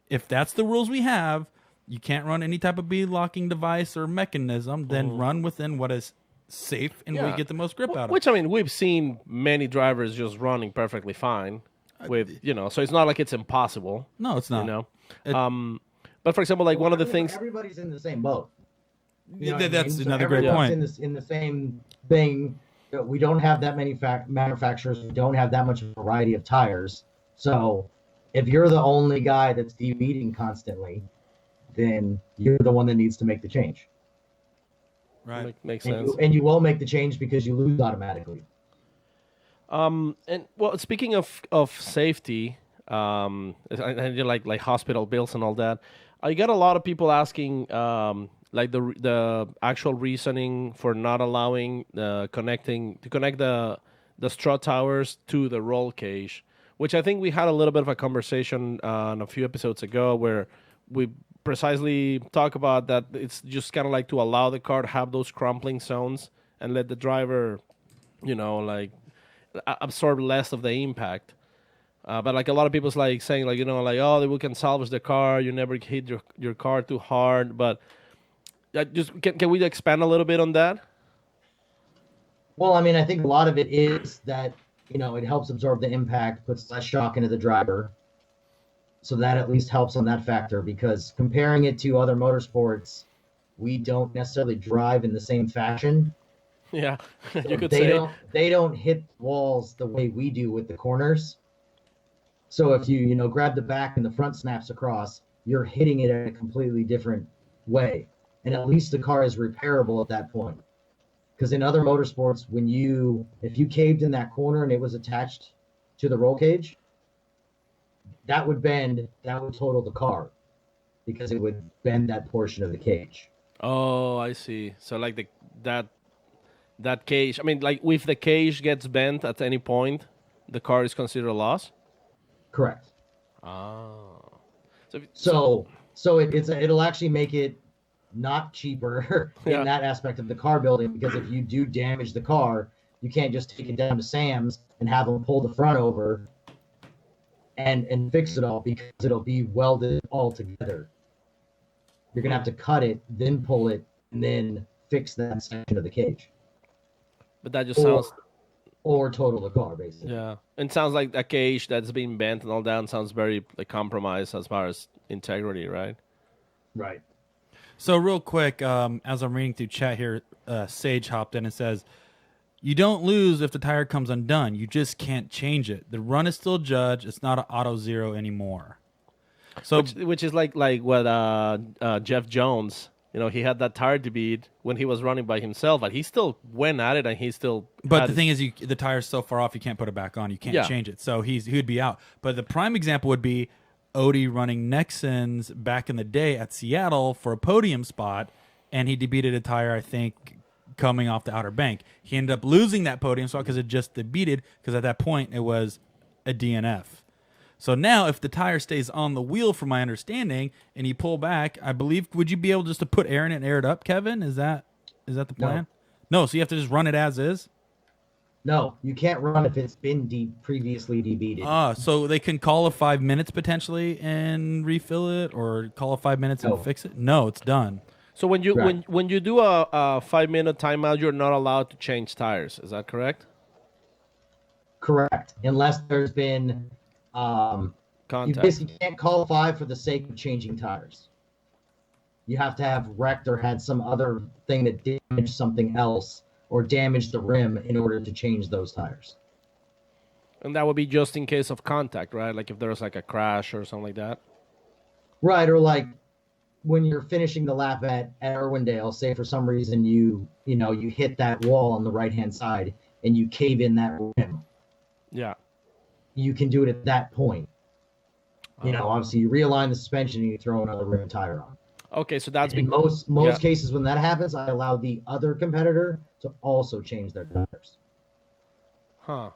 if that's the rules we have, you can't run any type of B-locking device or mechanism, then run within what is safe and we Yeah. get the most grip out of. Which I mean, we've seen many drivers just running perfectly fine with so it's not like it's impossible. No, it's not. It- But for example, like one of the things. Everybody's in the same boat. That's another great Everyone's point. in the same thing. We don't have that many manufacturers. We don't have that much variety of tires. So if you're the only guy that's debeating constantly, then you're the one that needs to make the change. Right. Makes And sense. and you will make the change because you lose automatically. And well, speaking of safety, and you're like hospital bills and all that, I got a lot of people asking like the actual reasoning for not allowing to connect the strut towers to the roll cage, which I think we had a little bit of a conversation on a few episodes ago where we precisely talk about that it's just kind of like to allow the car to have those crumpling zones and let the driver, like absorb less of the impact. But like a lot of people's like saying like oh, we can salvage the car, you never hit your car too hard. But just can we expand a little bit on that? Well, I mean, I think a lot of it is that, it helps absorb the impact, puts less shock into the driver. So that at least helps on that factor, because comparing it to other motorsports, we don't necessarily drive in the same fashion. Yeah, you could they say. they don't hit walls the way we do with the corners. So if you grab the back and the front snaps across, you're hitting it in a completely different way, and at least the car is repairable at that point. Because in other motorsports, if you caved in that corner and it was attached to the roll cage, that would total the car, because it would bend that portion of the cage. Oh, I see. So like that that cage. I mean, like if the cage gets bent at any point, the car is considered a loss. Correct. So So it'll actually make it not cheaper Yeah. in that aspect of the car building, because if you do damage the car, you can't just take it down to Sam's and have them pull the front over and fix it all, because it'll be welded all together. You're gonna have to cut it, then pull it, and then fix that section of the cage, but that just or, sounds or total the car basically. yeah. It sounds like a cage that's been bent and all that sounds very like compromised as far as integrity, right? Right. So real quick, as I'm reading through chat here, Sage hopped in and says, "You don't lose if the tire comes undone. You just can't change it. The run is still judged. It's not an auto zero anymore." So Which is like what Jeff Jones, he had that tire to beat when he was running by himself, but he still went at it and he still. But had the thing is, the tire's so far off, you can't put it back on. You can't Yeah. change it. So he would be out. But the prime example would be Odie running Nexons back in the day at Seattle for a podium spot, and he debeated a tire, I think, coming off the Outer Bank. He ended up losing that podium spot because it just debeated, because at that point it was a DNF. So now, if the tire stays on the wheel, from my understanding, and you pull back, I believe, would you be able just to put air in it and air it up, Kevin? Is that the plan? No, so you have to just run it as is? No, you can't run if it's been previously debeated. So they can call a 5 minutes potentially and refill it, or call a 5 minutes No. and fix it? No, it's done. So when you Right. when you do a 5-minute timeout, you're not allowed to change tires. Is that correct? Correct. Unless there's been you Contact. basically can't qualify for the sake of changing tires. You have to have wrecked or had some other thing that damaged something else or damaged the rim in order to change those tires. And that would be just in case of contact, right? Like if there was like a crash or something like that. Right, or like when you're finishing the lap at Irwindale, say for some reason you hit that wall on the right hand side and you cave in that rim. Yeah. You can do it at that point. Obviously you realign the suspension and you throw another rim tire on. Okay, so that's In because most yeah. cases when that happens, I allow the other competitor to also change their tires. Huh.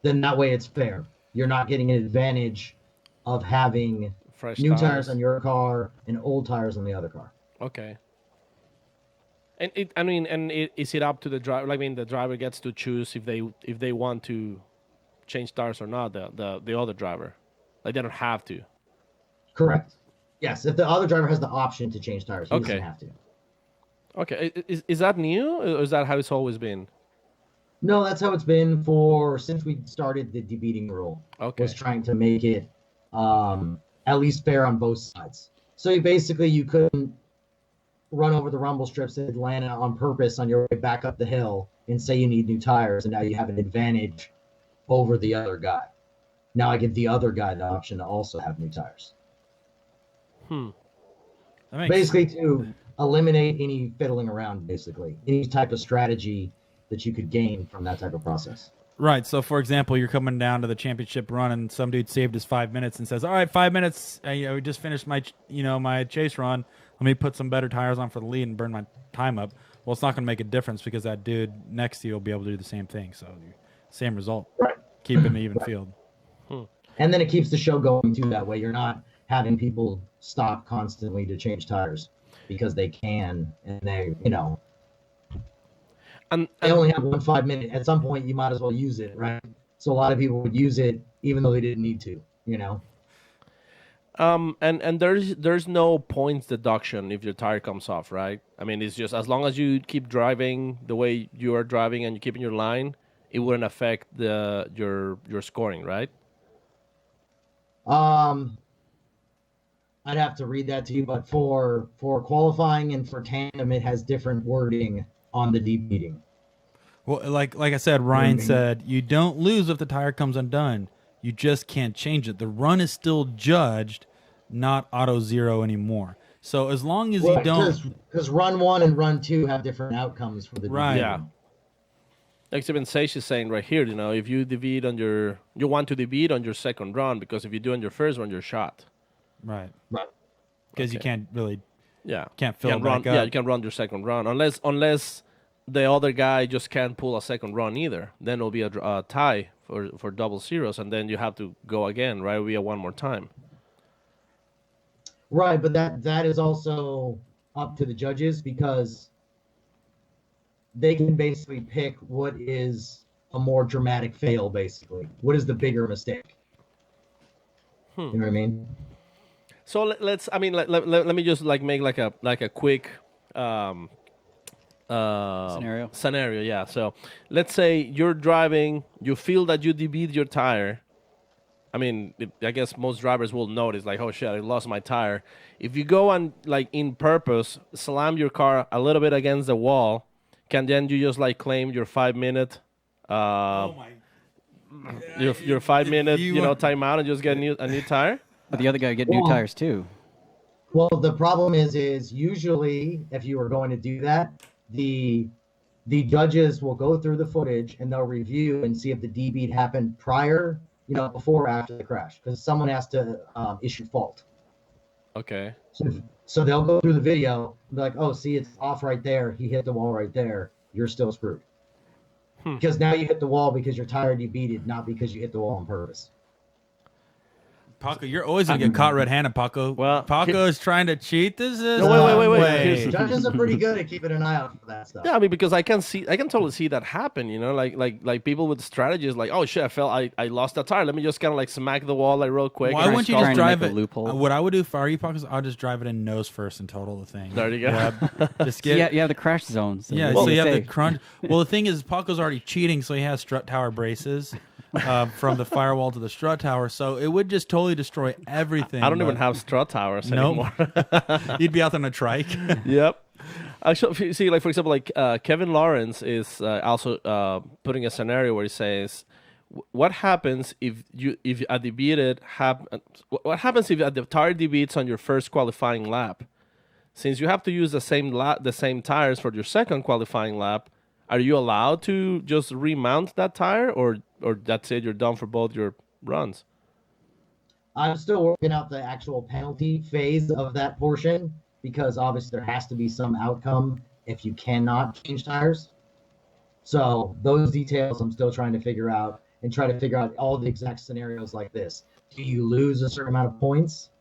Then that way it's fair. You're not getting an advantage of having Fresh new tires on your car and old tires on the other car. Okay. And is it up to the driver? I mean, the driver gets to choose if they want to change tires or not. The other driver, like they don't have to. Correct. Yes, if the other driver has the option to change tires, he Okay. doesn't have to. Okay, is that new, or is that how it's always been? No, that's how it's been since we started the debeating rule. Okay. Was trying to make it at least fair on both sides. So you couldn't run over the rumble strips in Atlanta on purpose on your way back up the hill and say you need new tires, and now you have an advantage over the other guy. Now I give the other guy the option to also have new tires. That makes Basically to eliminate any fiddling around, any type of strategy that you could gain from that type of process. Right. So, for example, you're coming down to the championship run, and some dude saved his 5 minutes and says, "All right, 5 minutes. We just finished my chase run. Let me put some better tires on for the lead and burn my time up." Well, it's not going to make a difference because that dude next to you will be able to do the same thing. So, same result. Right. Keep it in the even field. And then it keeps the show going too. That way, you're not having people stop constantly to change tires because they can, and they And only have 1 5 minute. At some point, you might as well use it, right? So a lot of people would use it even though they didn't need to. and there's no points deduction if your tire comes off, right? I mean, it's just as long as you keep driving the way you are driving and you keep in your line, it wouldn't affect your scoring, right? I'd have to read that to you, but for qualifying and for tandem, it has different wording on the debeating. Well, like I said, Ryan Mhm. said, you don't lose if the tire comes undone. You just can't change it. The run is still judged, not auto zero anymore. So as long as you don't, because run 1 and run 2 have different outcomes for the Right. debeating. Yeah. Like even Sage is saying right here, if you debeat you want to debeat on your second run, because if you do on your first run, you're shot. right, Right. because you Okay. can't really Yeah. Can't fill you it can run, back Yeah, up. you can run your second run unless the other guy just can't pull a second run either. Then it'll be a tie for double zeros, and then you have to go again, right? It'll be a one more time. Right, but that is also up to the judges because they can basically pick what is a more dramatic fail. Basically, what is the bigger mistake? You know what I mean? So let's. I mean, let me just like make like a quick scenario. Yeah. So let's say you're driving, you feel that you debeat your tire. I mean, I guess most drivers will notice, like, oh shit, I lost my tire. If you go and like in purpose slam your car a little bit against the wall, can then you just like claim your 5 minute, Oh my! your 5 minute, timeout and just get a new tire? But the other guy get new Well- tires too. Well, the problem is usually if you are going to do that, the judges will go through the footage and they'll review and see if the debeat happened prior, before or after the crash, because someone has to issue fault. Okay. So they'll go through the video and be like, oh, see, it's off right there. He hit the wall right there. You're still screwed. Because now you hit the wall because your tire debeated, not because you hit the wall on purpose. Paco, you're always gonna get caught red-handed, Paco. Well, Paco is trying to cheat. This is No, wait. way. Here's- Judges are pretty good at keeping an eye out for that stuff. Yeah, I mean, because I can totally see that happen. Like people with strategies, like, oh shit, I lost that tire. Let me just kind of like smack the wall like real quick. Why and wouldn't you trying just to drive make a it? loophole. What I would do if I were you, Paco, is I'll just drive it in nose first and total the thing. There you go. Yeah, just get. Yeah, you have the crash zone. So Yeah, you're so you have the safe. crunch. Well, the thing is, Paco's already cheating, so he has strut tower braces from the firewall to the strut tower. So it would just totally destroy everything. I don't even but- have strut towers Nope. anymore. You'd be out there on a trike. Yep. Actually, if you see, like for example, like Kevin Lawrence is also putting a scenario where he says, "What happens if a debeated what happens if the tire debeats on your first qualifying lap? Since you have to use the same tires for your second qualifying lap, are you allowed to just remount that tire, or that's it? You're done for both your runs." I'm still working out the actual penalty phase of that portion because obviously there has to be some outcome if you cannot change tires. So those details I'm still trying to figure out and try to figure out all the exact scenarios like this. Do you lose a certain amount of points?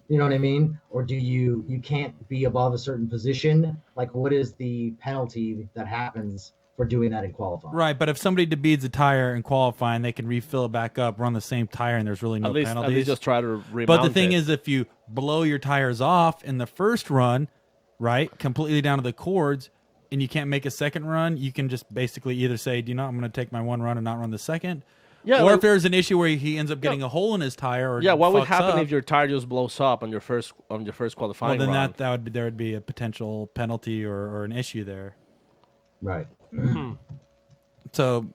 You know what I mean? Or do you can't be above a certain position? Like what is the penalty that happens for doing that in qualifying? Right, but if somebody debeats a tire in qualifying, they can refill it back up, run the same tire, and there's really no At least penalties. just try to remount But the thing it. is, if you blow your tires off in the first run, right, completely down to the cords, and you can't make a second run, you can just basically either say, "Do you know, I'm going to take my one run and not run the second." Yeah, or like- if there's an issue where he ends up getting a hole in his tire, or Yeah, what would fucks happen up, if your tire just blows up on your first qualifying well, then round? there would be a potential penalty or an issue there. Right. So,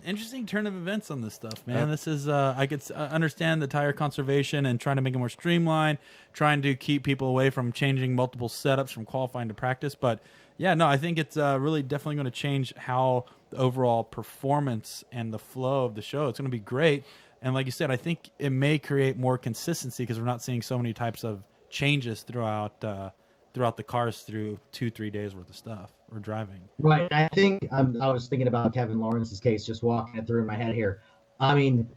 interesting turn of events on this stuff, man. This is I could understand the tire conservation and trying to make it more streamlined, trying to keep people away from changing multiple setups from qualifying to practice. But yeah, no, I think it's really definitely going to change how the overall performance and the flow of the show. It's going to be great, and like you said, I think it may create more consistency because we're not seeing so many types of changes throughout the cars through 2-3 days worth of stuff or driving. Right. I think I was thinking about Kevin Lawrence's case, just walking it through in my head here. I mean,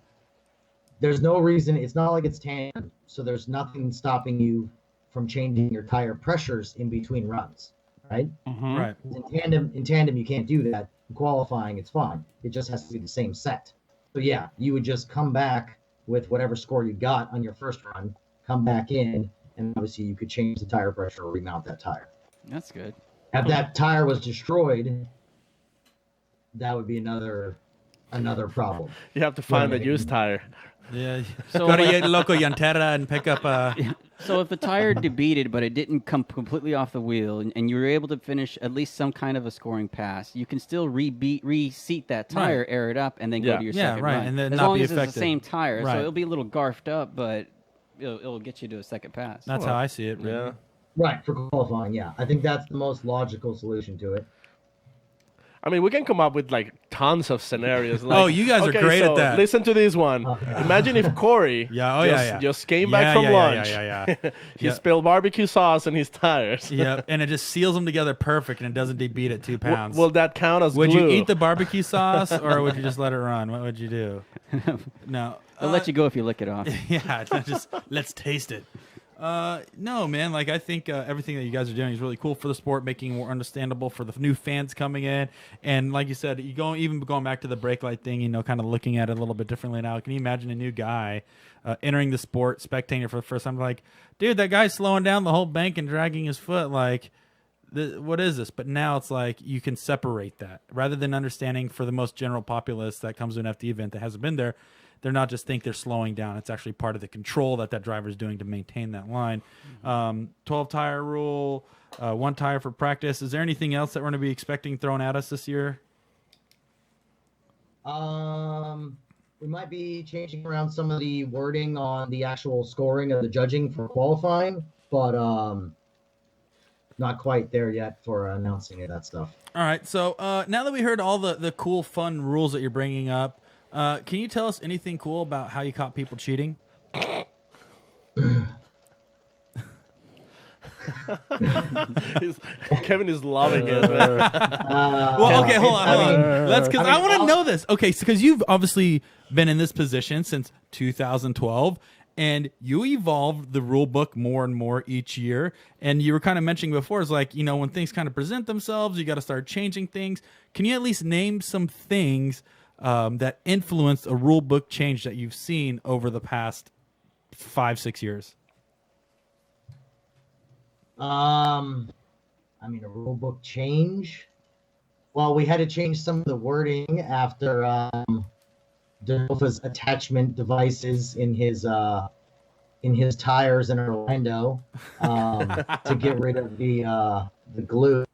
there's no reason. It's not like it's tandem, so there's nothing stopping you from changing your tire pressures in between runs, right? Right. In tandem, you can't do that. In qualifying, it's fine. It just has to be the same set. So yeah, you would just come back with whatever score you got on your first run, come back in, and obviously you could change the tire pressure or remount that tire. That's good. If that tire was destroyed, that would be another problem. You have to find a used tire. Yeah. So, Go to like- your local Llantera and pick up a. So if the tire debeated, but it didn't come completely off the wheel, and you were able to finish at least some kind of a scoring pass, you can still reseat that tire, Right. air it up, and then Yeah. go to your Yeah, second right, run. and then as not long be as it's affected. the same tire, Right. so it'll be a little garfed up, but it'll get you to a second pass. That's how I see it. Yeah. Right, for qualifying, yeah. I think that's the most logical solution to it. I mean, we can come up with like tons of scenarios. Like, Oh, you guys are okay, great at so that. Listen to this one. Imagine if Corey just came back from lunch. Yeah. He Yeah. spilled barbecue sauce in his tires. Yep, and it just seals them together perfect, and it doesn't debeat at 2 pounds. Will that count as would glue? you eat the barbecue sauce, or would you just let it run? What would you do? No, They'll let you go if you lick it off. yeah, it's not just let's taste it. No, man. Like I think everything that you guys are doing is really cool for the sport, making it more understandable for the new fans coming in. And like you said, even going back to the brake light thing, kind of looking at it a little bit differently now. Can you imagine a new guy entering the sport, spectating it for the first time? Like, dude, that guy's slowing down the whole bank and dragging his foot. Like, what is this? But now it's like you can separate that rather than understanding for the most general populace that comes to an FD event that hasn't been there. They're not just think they're slowing down. It's actually part of the control that driver is doing to maintain that line. 12 tire rule, 1 tire for practice. Is there anything else that we're going to be expecting thrown at us this year? We might be changing around some of the wording on the actual scoring of the judging for qualifying, but not quite there yet for announcing it, that stuff. All right. So now that we heard all the cool, fun rules that you're bringing up, can you tell us anything cool about how you caught people cheating? Kevin is loving it, man. Well, okay, hold on. Let's, because I want to know this. Okay, because you've obviously been in this position since 2012, and you evolved the rule book more and more each year. And you were kind of mentioning before, it's like, when things kind of present themselves, you got to start changing things. Can you at least name some things that influenced a rule book change that you've seen over the past 5-6 years? A rule book change. Well, we had to change some of the wording after Denofa's attachment devices in his tires in Orlando to get rid of the glue,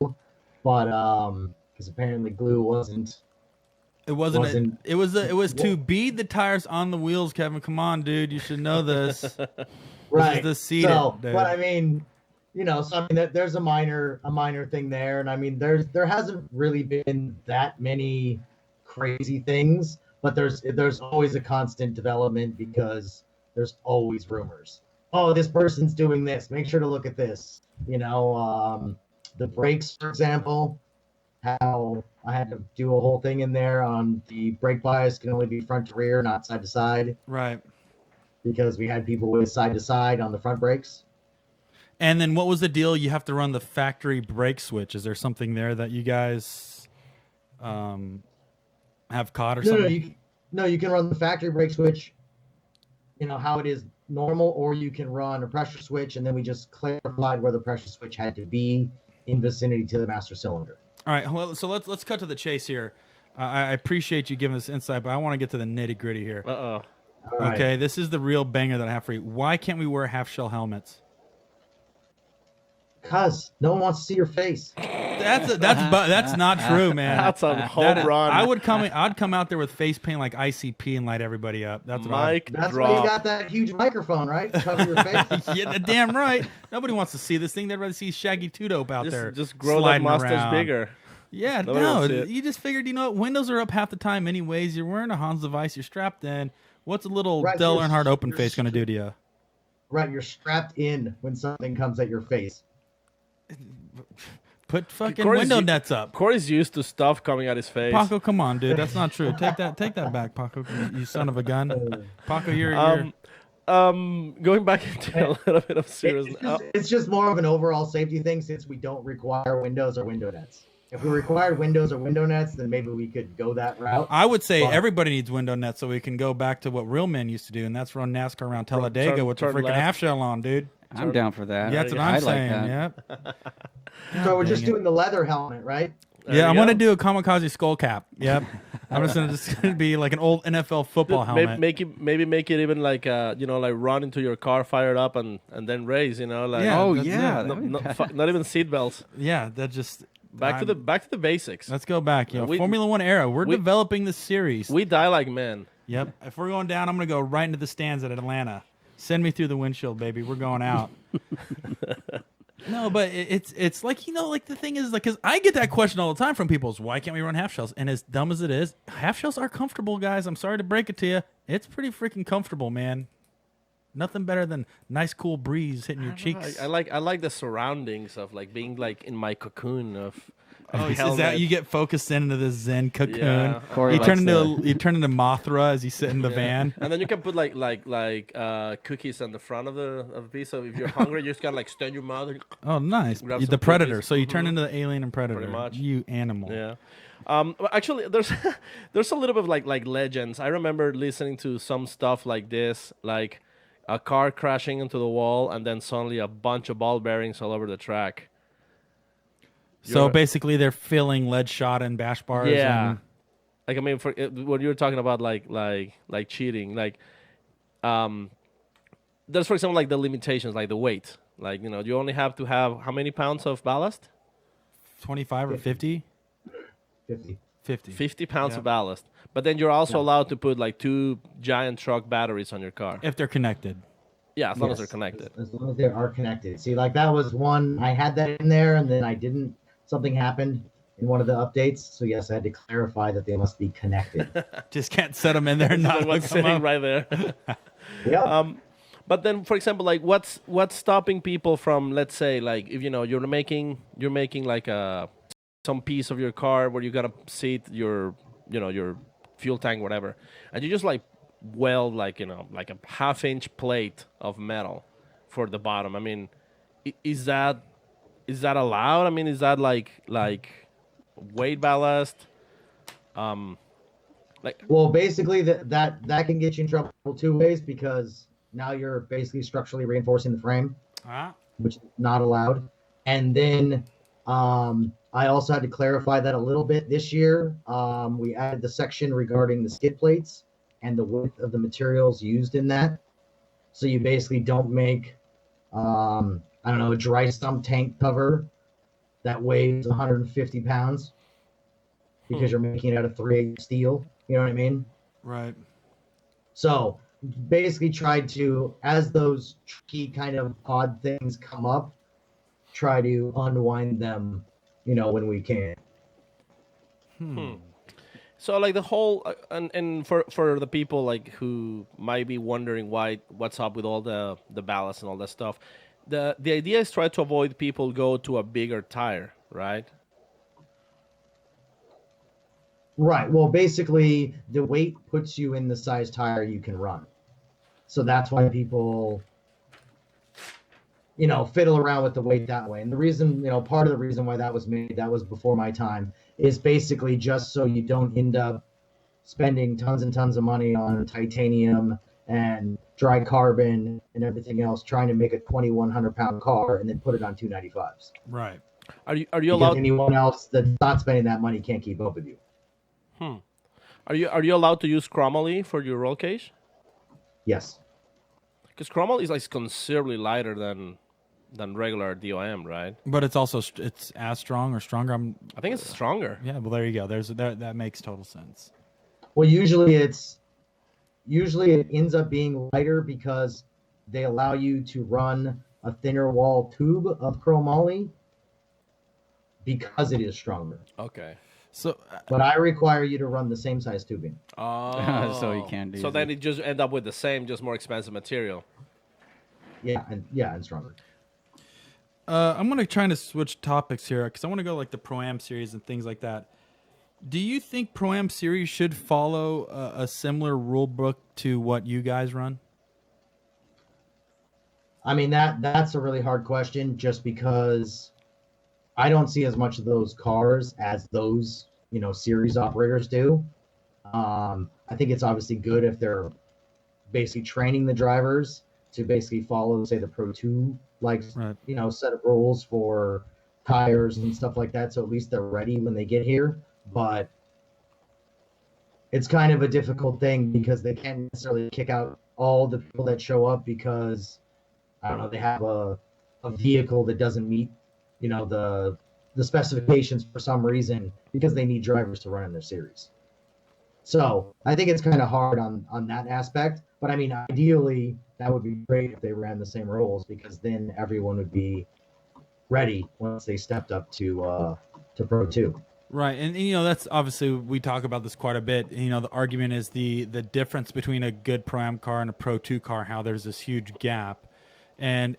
but because apparently glue wasn't. It wasn't. It was to bead the tires on the wheels, Kevin. Come on, dude. You should know this. Right. This is the seat. So, but there's a minor thing there, and there hasn't really been that many crazy things, but there's always a constant development because there's always rumors. Oh, this person's doing this. Make sure to look at this. The brakes, for example. How I had to do a whole thing in there on the brake bias can only be front to rear, not side to side. Right. Because we had people with side to side on the front brakes. And then what was the deal? You have to run the factory brake switch. Is there something there that you guys have caught or something? No, you can run the factory brake switch, how it is normal, or you can run a pressure switch, and then we just clarified where the pressure switch had to be in vicinity to the master cylinder. All right, well, so let's cut to the chase here. I appreciate you giving us insight, but I want to get to the nitty gritty here. Uh-oh. All right. Okay, this is the real banger that I have for you. Why can't we wear half shell helmets? Because no one wants to see your face. That's not true, man. That's a home run. I'd come out there with face paint like ICP and light everybody up. That's what I. That's why you got that huge microphone, right? Cover your face. Yeah, damn right. Nobody wants to see this thing. They'd rather see Shaggy Two Dope out there. Just grow that sliding mustache around. bigger. Yeah, Nobody wants to see it. You just figured, windows are up half the time anyways. You're wearing a Hans device. You're strapped in. What's a little Right, Dale you're- Earnhardt open you're face going to do to you? Right, you're strapped in when something comes at your face. Put fucking Corey's window u- nets up. Corey's used to stuff coming at his face. Paco, come on, dude. That's not true. Take that back, Paco. You son of a gun. Paco, you're Going back into a little bit of seriousness. It's just more of an overall safety thing since we don't require windows or window nets. If we required windows or window nets, then maybe we could go that route. I would say But- everybody needs window nets so we can go back to what real men used to do, and that's run NASCAR around Talladega with the turn freaking left. half shell on, dude. I'm down for that. Yeah, that's what I I'm like saying. that. Yep. So we're just dang it. doing the leather helmet, right? Yeah, I'm you gonna go. do a kamikaze skull cap. Yep. I'm just gonna be like an old NFL football helmet. Make it even like like run into your car, fire it up, and then race. Like Yeah, Oh that's- yeah, not even seat belts. Yeah, that just Back to the basics. Let's go back. We- Formula One era. We're we- developing the series. We die like men. Yep. If we're going down, I'm gonna go right into the stands at Atlanta. Send me through the windshield, baby. We're going out. No, but it's like, like the thing is, like, because I get that question all the time from people is, why can't we run half shells? And as dumb as it is, half shells are comfortable, guys. I'm sorry to break it to you. It's pretty freaking comfortable, man. Nothing better than nice cool breeze hitting your cheeks. I like the surroundings of like being like in my cocoon of. Oh, is helmet. that you get focused into this Zen cocoon? Yeah. Corey You turn likes into Mothra as you sit in the van. And then you can put like cookies on the front of the piece. So if you're hungry, you just gotta like stand your mouth. And, Oh, nice. Grab The some Predator. cookies. So you turn into the Alien and Predator. Pretty much. You animal. yeah. Well, actually, there's there's a little bit of like legends. I remember listening to some stuff like this, like a car crashing into the wall, and then suddenly a bunch of ball bearings all over the track. So You're- basically, they're filling lead shot and bash bars. Yeah. And, Like I mean, for when you were talking about like cheating, like there's for example like the limitations, like the weight. Like you only have to have how many pounds of ballast? 25 or 50? 50. 50. 50 pounds Yeah. of ballast. But then you're also Yeah. allowed to put like 2 giant truck batteries on your car. If they're connected. Yeah, as long as they're Yes, connected. As long as they are connected. See, like that was one, I had that in there and then I didn't, something happened in one of the updates. So yes, I had to clarify that they must be connected. Just can't set them in there and not Like hook what's 'em sitting up. right there. Yeah. But then, for example, like what's stopping people from, let's say, like if you're making like some piece of your car where you gotta seat your your fuel tank, whatever, and you just like weld like like a half-inch plate of metal for the bottom. I mean, is that allowed? I mean, is that like weight ballast? Well, basically that can get you in trouble two ways because now you're basically structurally reinforcing the frame, Ah, which is not allowed. And then I also had to clarify that a little bit this year. We added the section regarding the skid plates and the width of the materials used in that. So you basically don't make, I don't know, a dry stump tank cover that weighs 150 pounds because you're making it out of 3/8 steel. You know what I mean? right. So basically tried to, as those tricky kind of odd things come up, try to unwind them, when we can. So like the whole and for the people like who might be wondering what's up with all the ballast and all that stuff, the idea is try to avoid people go to a bigger tire, right? Right. Well, basically, the weight puts you in the size tire you can run. So that's why people, fiddle around with the weight that way. And the reason, part of the reason why that was made, that was before my time, is basically just so you don't end up spending tons and tons of money on titanium and dry carbon and everything else, trying to make a 2,100-pound car and then put it on 295s. Right. Are you Because allowed anyone else that's not spending that money can't keep up with you. are you allowed to use chromoly for your roll cage? Yes. Because chromoly is like considerably lighter than regular DOM, right? But it's also it's as strong or stronger. I think it's stronger. Yeah, well, there you go. That makes total sense. Well, usually it ends up being lighter because they allow you to run a thinner wall tube of chromoly because it is stronger. Okay. So But I require you to run the same size tubing. Oh. So you can't So use then it. it just end up with the same, just more expensive material. Yeah, and stronger. I'm gonna try to switch topics here because I want to go like the Pro-Am series and things like that. Do you think Pro-Am series should follow a similar rule book to what you guys run? I mean that's a really hard question just because I don't see as much of those cars as those, series operators do. I think it's obviously good if they're basically training the drivers to basically follow, say, the Pro 2 Right. set of rules for tires and stuff like that. So at least they're ready when they get here. But it's kind of a difficult thing because they can't necessarily kick out all the people that show up because I don't know, they have a vehicle that doesn't meet, the specifications for some reason because they need drivers to run in their series. So I think it's kind of hard on that aspect. But I mean, ideally, that would be great if they ran the same rules because then everyone would be ready once they stepped up to Pro 2. Right, and you know that's obviously we talk about this quite a bit. You know, the argument is the difference between a good Pro-Am car and a Pro 2 car, how there's this huge gap, and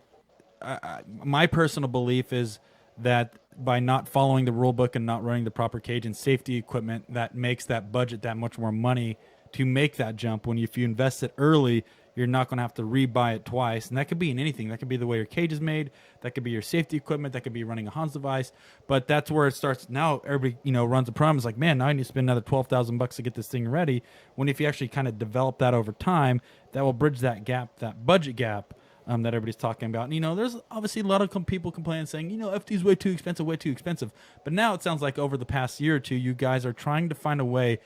my personal belief is that by not following the rule book and not running the proper cage and safety equipment, that makes that budget that much more money to make that jump. When if you invest it early, you're not going to have to rebuy it twice, and that could be in anything. That could be the way your cage is made. That could be your safety equipment. That could be running a Hans device. But that's where it starts. Now everybody, you know, runs a Pro-Am. It's like, man, now I need to spend another $12,000 to get this thing ready. When if you actually kind of develop that over time, that will bridge that gap, that budget gap that everybody's talking about. And, you know, there's obviously a lot of people complaining, saying, you know, FD's way too expensive, way too expensive. But now it sounds like over the past year or two, you guys are trying to find a way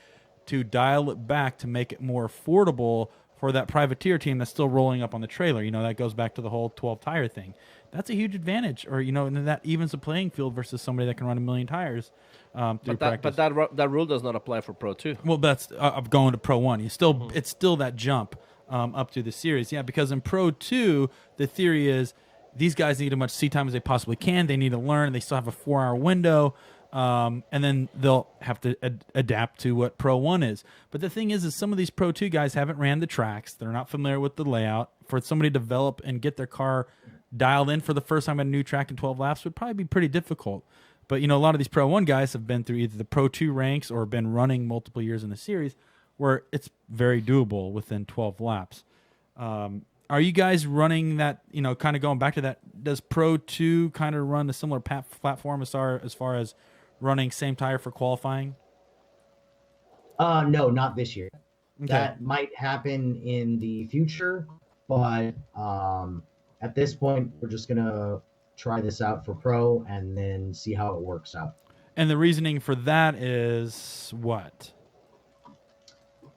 to dial it back to make it more affordable for that privateer team that's still rolling up on the trailer. You know, that goes back to the whole 12 tire thing. That's a huge advantage, or, you know, and that evens the playing field versus somebody that can run 1 million tires through practice. But that rule does not apply for Pro 2. Well, that's of going to Pro 1. You still it's still that jump up to the series. Yeah, because in Pro 2, the theory is these guys need as much seat time as they possibly can. They need to learn. They still have a 4-hour window. And then they'll have to adapt to what Pro 1 is. But the thing is some of these Pro 2 guys haven't ran the tracks. They're not familiar with the layout. For somebody to develop and get their car dialed in for the first time at a new track in 12 laps would probably be pretty difficult. But, you know, a lot of these Pro 1 guys have been through either the Pro 2 ranks or been running multiple years in the series where it's very doable within 12 laps. Are you guys running that, you know, kind of going back to that, does Pro 2 kind of run a similar platform as far as running same tire for qualifying? No, not this year. Okay. That might happen in the future, but at this point, we're just gonna try this out for Pro and then see how it works out. And the reasoning for that is what?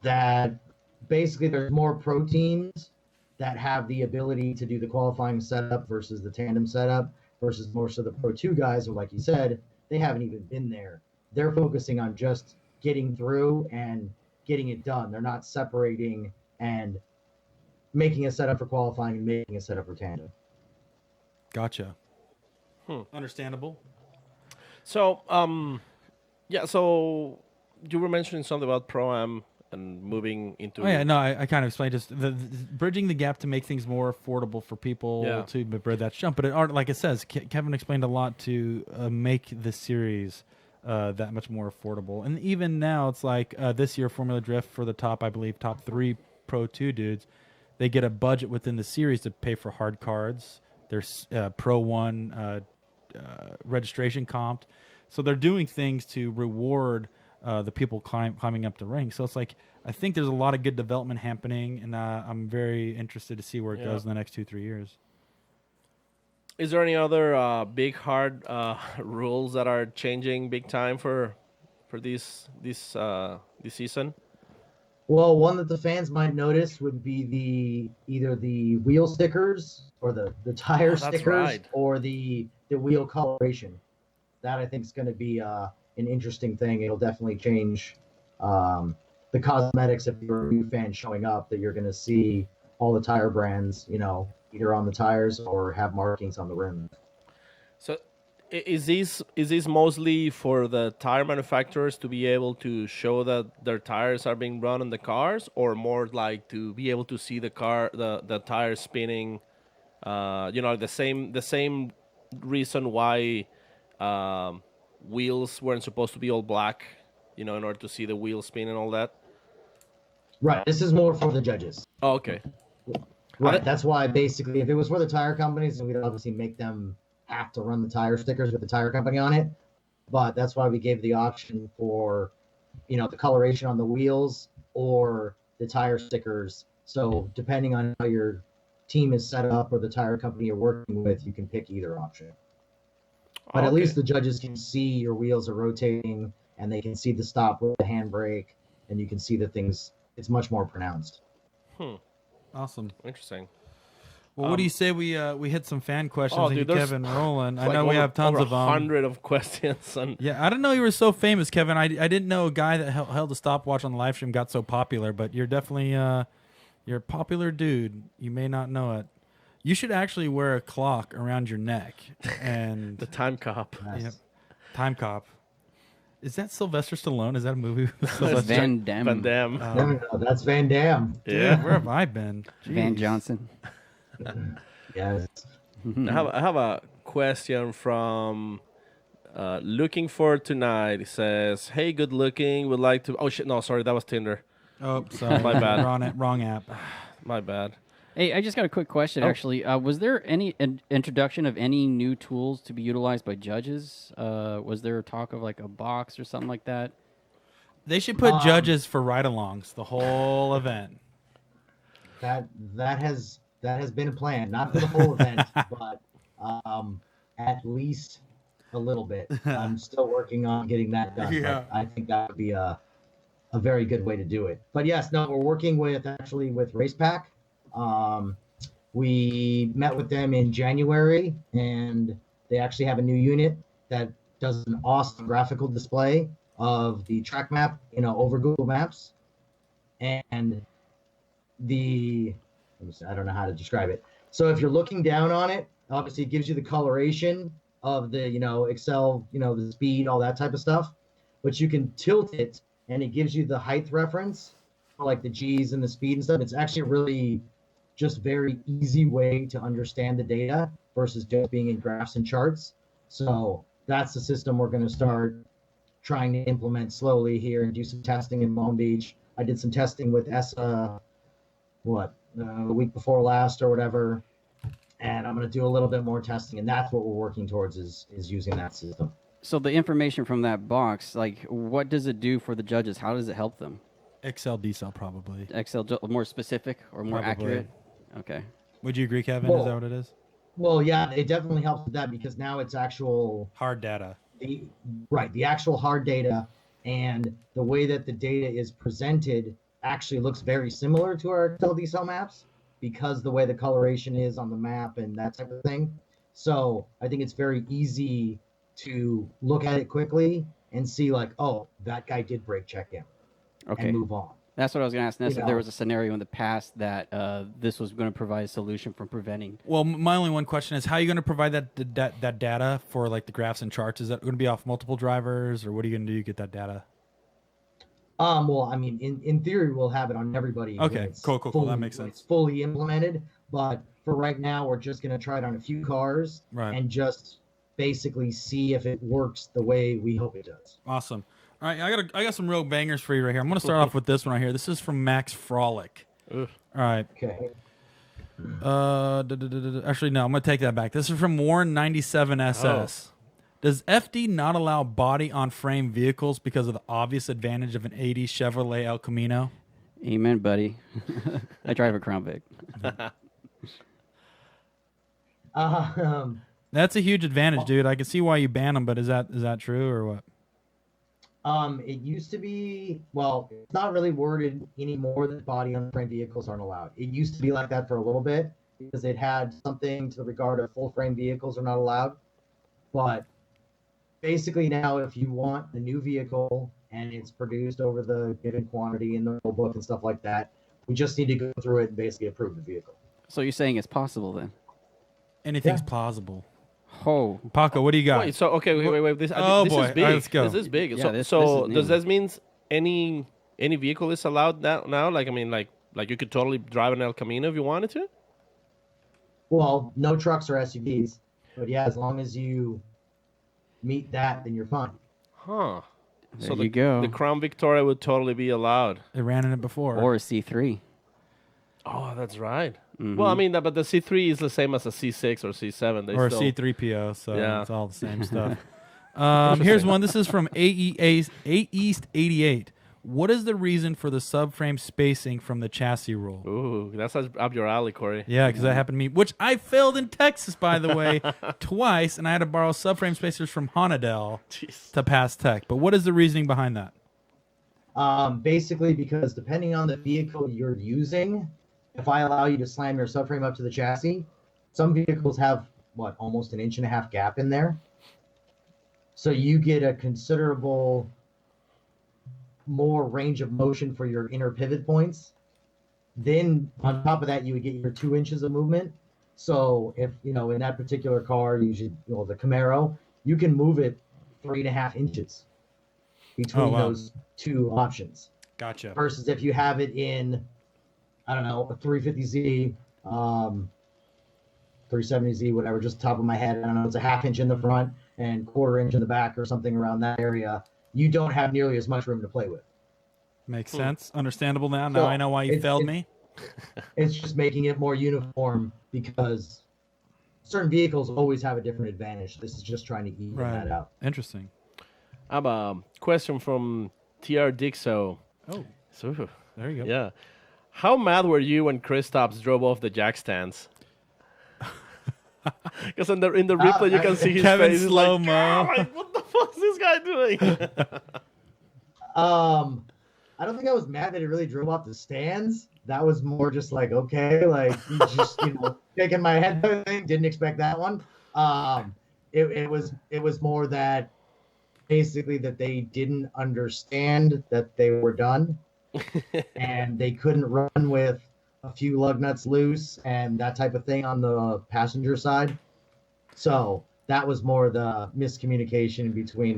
That basically there's more Pro teams that have the ability to do the qualifying setup versus the tandem setup versus most of the Pro 2 guys who, like you said, they haven't even been there. They're focusing on just getting through and getting it done. They're not separating and making a setup for qualifying and making a setup for tandem. Gotcha. Understandable. So, yeah, so you were mentioning something about Pro-Am and moving into... Oh, yeah, no, I kind of explained just the bridging the gap to make things more affordable for people to bridge that jump. But it aren't, like it says, Kevin explained a lot to make the series that much more affordable. And even now, it's like this year, Formula Drift for the top 3 Pro 2 dudes, they get a budget within the series to pay for hard cards. There's Pro 1 registration comped. So they're doing things to reward the people climbing up the ranks. So it's like, I think there's a lot of good development happening, and I'm very interested to see where it goes in the next 2-3 years. Is there any other big hard rules that are changing big time for this season? Well, one that the fans might notice would be either the wheel stickers or the tire stickers, right. or the wheel coloration. That I think is going to be an interesting thing. It'll definitely change the cosmetics if you're a new fan showing up, that you're going to see all the tire brands, you know, either on the tires or have markings on the rim. So is this mostly for the tire manufacturers to be able to show that their tires are being run on the cars, or more like to be able to see the tires spinning? You know, the same reason why wheels weren't supposed to be all black, you know, in order to see the wheel spin and all that. Right. This is more for the judges. Oh, okay. Right. That's why basically, if it was for the tire companies, then we'd obviously make them have to run the tire stickers with the tire company on it. But that's why we gave the option for, you know, the coloration on the wheels or the tire stickers. So depending on how your team is set up or the tire company you're working with, you can pick either option. But at least the judges can see your wheels are rotating, and they can see the stop with the handbrake, and you can see the things. It's much more pronounced. Awesome. Interesting. Well, what do you say we hit some fan questions and dude, get there's Kevin rolling? I like know we have tons over of them. 100 of questions. And Yeah, I didn't know you were so famous, Kevin. I didn't know a guy that held a stopwatch on the live stream got so popular, but you're definitely you're a popular dude. You may not know it. You should actually wear a clock around your neck and The time cop. Yes. Yep. Time Cop. Is that Sylvester Stallone? Is that a movie? with It's Sylvester? Van Damme. Van Damme. No, that's Van Damme. Dude, Yeah. where have I been? Van Jeez. Johnson. Yes. I have a question from Looking for Tonight. It says, "Hey, good looking. Would like to." Oh shit! No, sorry, that was Tinder. Oh, sorry. My bad. Wrong app. My bad. Hey, I just got a quick question, actually. Was there any introduction of any new tools to be utilized by judges? Was there talk of like a box or something like that? They should put judges for ride-alongs the whole event. That has been a plan, not for the whole event, but at least a little bit. I'm still working on getting that done. Yeah. But I think that would be a very good way to do it. But yes, no, we're working with RacePack. We met with them in January, and they actually have a new unit that does an awesome graphical display of the track map, over Google Maps. And I don't know how to describe it. So if you're looking down on it, obviously it gives you the coloration of the, Excel, the speed, all that type of stuff. But you can tilt it, and it gives you the height reference for like the G's and the speed and stuff. It's actually a really just very easy way to understand the data versus just being in graphs and charts. So that's the system we're going to start trying to implement slowly here and do some testing in Long Beach. I did some testing with ESSA, the week before last or whatever, and I'm going to do a little bit more testing, and that's what we're working towards is using that system. So the information from that box, like, what does it do for the judges? How does it help them? Excel decel probably. Excel more specific or more Probably. accurate? Okay. Would you agree, Kevin? Well- Is that what it is? Well, yeah, it definitely helps with that because now it's actual Hard data. the actual hard data, and the way that the data is presented actually looks very similar to our Excel decel maps because the way the coloration is on the map and that type of thing. So I think it's very easy to look at it quickly and see like, oh, that guy did brake check him, Okay. and move on. That's what I was going to ask Ness, You if there know. was a scenario in the past that this was going to provide a solution for preventing. Well, my only one question is how are you going to provide that data for like the graphs and charts? Is that going to be off multiple drivers, or what are you going to do to get that data? Well, I mean, in theory, we'll have it on everybody. when Okay, it's cool. That fully- makes when sense. it's fully implemented, but for right now, we're just going to try it on a few cars Right. and just basically see if it works the way we hope it does. Awesome. All right, I got some real bangers for you right here. I'm going to start off with this one right here. This is from Max Frolic. Ugh. All right. Okay. Actually, no, I'm going to take that back. This is from Warren 97 SS. Does FD not allow body-on-frame vehicles because of the obvious advantage of an 80s Chevrolet El Camino? Amen, buddy. I drive a Crown Vic. That's a huge advantage, dude. I can see why you ban them, but is that true or what? It used to be, well, it's not really worded anymore that body on frame vehicles aren't allowed. It used to be like that for a little bit because it had something to the regard of full frame vehicles are not allowed. But basically now, if you want a new vehicle and it's produced over the given quantity in the rule book and stuff like that, we just need to go through it and basically approve the vehicle. So you're saying it's possible then? Anything's Yeah. plausible. Oh, Paco, what do you got? Wait, so okay, wait. This, Oh, this boy. is big. All right, let's go. This is big. Yeah, so, this so is does new. that means any vehicle is allowed now? Like, I mean, like you could totally drive an El Camino if you wanted to. Well, no trucks or SUVs, but yeah, as long as you meet that, then you're fine. Huh. there so you go. the Crown Victoria would totally be allowed. They ran in it before. Or a C3. Oh, that's right. Mhm. Well, I mean, but the C3 is the same as a C6 or C7. They or a still, C3PO, so Yeah. it's all the same stuff. Here's one. This is from A East 88. What is the reason for the subframe spacing from the chassis rule? Ooh, that's up your alley, Corey. Yeah, because that happened to me, which I failed in Texas, by the way, twice, and I had to borrow subframe spacers from Honadel Jeez. to pass tech. But what is the reasoning behind that? Basically, because depending on the vehicle you're using, if I allow you to slam your subframe up to the chassis, some vehicles have almost 1.5 inch gap in there. So you get a considerable more range of motion for your inner pivot points. Then on top of that, you would get your 2 inches of movement. So if in that particular car, usually the Camaro, you can move it 3.5 inches between wow. those two options. Gotcha. Versus if you have it in, I don't know, a 350Z, 370Z, whatever, just top of my head. I don't know, it's a 1/2 inch in the front and 1/4 inch in the back or something around that area. You don't have nearly as much room to play with. Makes sense. Understandable now. Now So, I know why you failed me. It's just making it more uniform because certain vehicles always have a different advantage. This is just trying to even that out. Interesting. I have a question from TR Dixo. Oh, So, there you go. yeah. How mad were you when Kristaps drove off the jack stands? Because in the replay you can see his Kevin face. He's slow-mo. like, "God, what the fuck is this guy doing? I don't think I was mad that he really drove off the stands. That was more just like, okay, like he just shaking my head. Didn't expect that one. It was more that basically that they didn't understand that they were done, and they couldn't run with a few lug nuts loose and that type of thing on the passenger side. So that was more the miscommunication between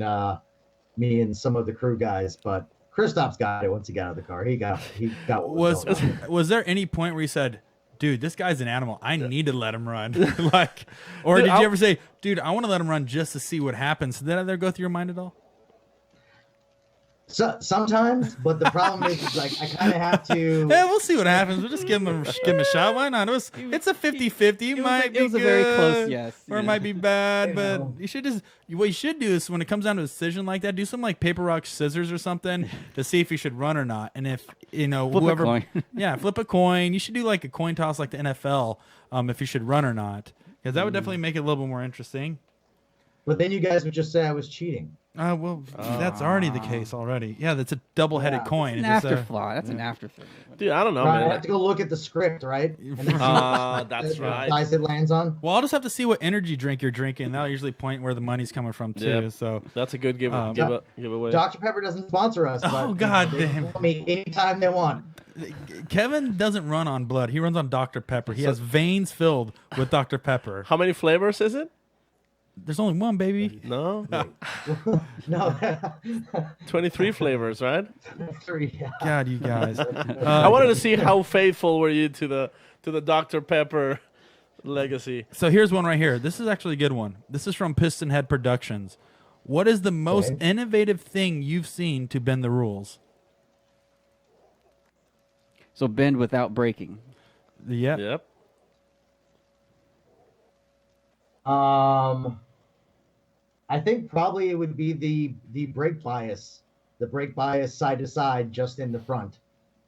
me and some of the crew guys. But Kristaps got it once he got out of the car. He got what was going on. Was there any point where you said, dude, this guy's an animal, I need to let him run? Like, or Dude, did you ever say, dude, I want to let him run just to see what happens? Did that ever go through your mind at all? So, sometimes, but the problem is like I kind of have to. Yeah, we'll see what happens. We'll just give him a shot. Why not? It's a 50-50. Might be it was a very close yes. or it Yeah. might be bad. You But know. you should what you should do is when it comes down to a decision like that, do some like paper, rock, scissors or something to see if you should run or not. And if Flip whoever, a coin. yeah, flip a coin. You should do like a coin toss like the NFL, if you should run or not, because that would definitely make it a little bit more interesting. But then you guys would just say I was cheating. Well, that's already the case already. Yeah, that's a double-headed Yeah. coin. An It's just, afterthought. That's an afterthought. Dude, I don't know, Right, I man. have to go look at the script, right? And then see That's the right. size it lands on. Well, I'll just have to see what energy drink you're drinking. That'll usually point where the money's coming from too. Yep. So, That's a good giveaway. Dr. Pepper doesn't sponsor us. But, Oh, God they damn. can call me anytime they want. Kevin doesn't run on blood. He runs on Dr. Pepper. He has veins filled with Dr. Pepper. How many flavors is it? There's only one, baby. No, No, 23 flavors, right? 3. Yeah. God, you guys. I wanted to see how faithful were you to the Dr. Pepper legacy. So here's one right here. This is actually a good one. This is from Pistonhead Productions. What is the most Okay. innovative thing you've seen to bend the rules? So bend without breaking. Yeah. Yep. I think probably it would be the brake bias side to side just in the front,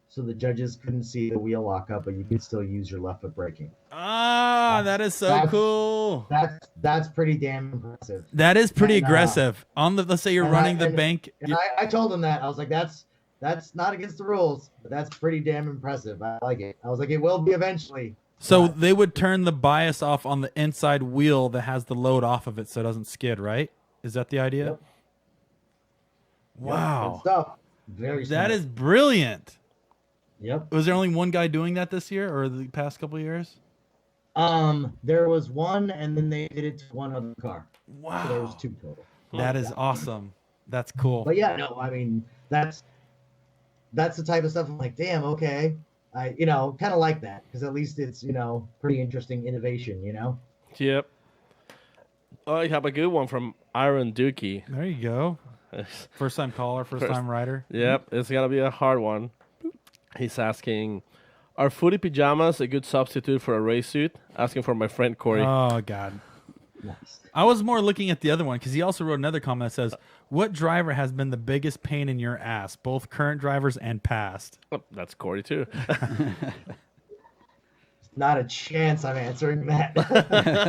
so the judges couldn't see the wheel lock up, but you could still use your left foot braking. Ah, that is so That's- cool. That's pretty damn impressive. That is pretty And, aggressive. On the let's say you're and running the and- bank. And I told him that. I was like, that's not against the rules, but that's pretty damn impressive. I like it. I was like, it will be eventually. So they would turn the bias off on the inside wheel that has the load off of it so it doesn't skid, right? Is that the idea? Yep. Good Wow. stuff. Very That smart. is brilliant. Yep. Was there only one guy doing that this year or the past couple of years? There was one, and then they did it to one other car. So there was Wow. 2 total. That is awesome. That's cool. But yeah, no, I mean that's the type of stuff I'm like, damn, okay. I kind of like that because at least it's pretty interesting innovation. Yep. Oh, I have a good one from Aaron Dookie. There you go. First time caller, first time rider. Yep, it's gonna be a hard one. He's asking, are footy pajamas a good substitute for a race suit? Asking for my friend Corey. Oh, God. Nice. I was more looking at the other one because he also wrote another comment that says, what driver has been the biggest pain in your ass, both current drivers and past? Oh, that's Corey too. Not a chance I'm answering that.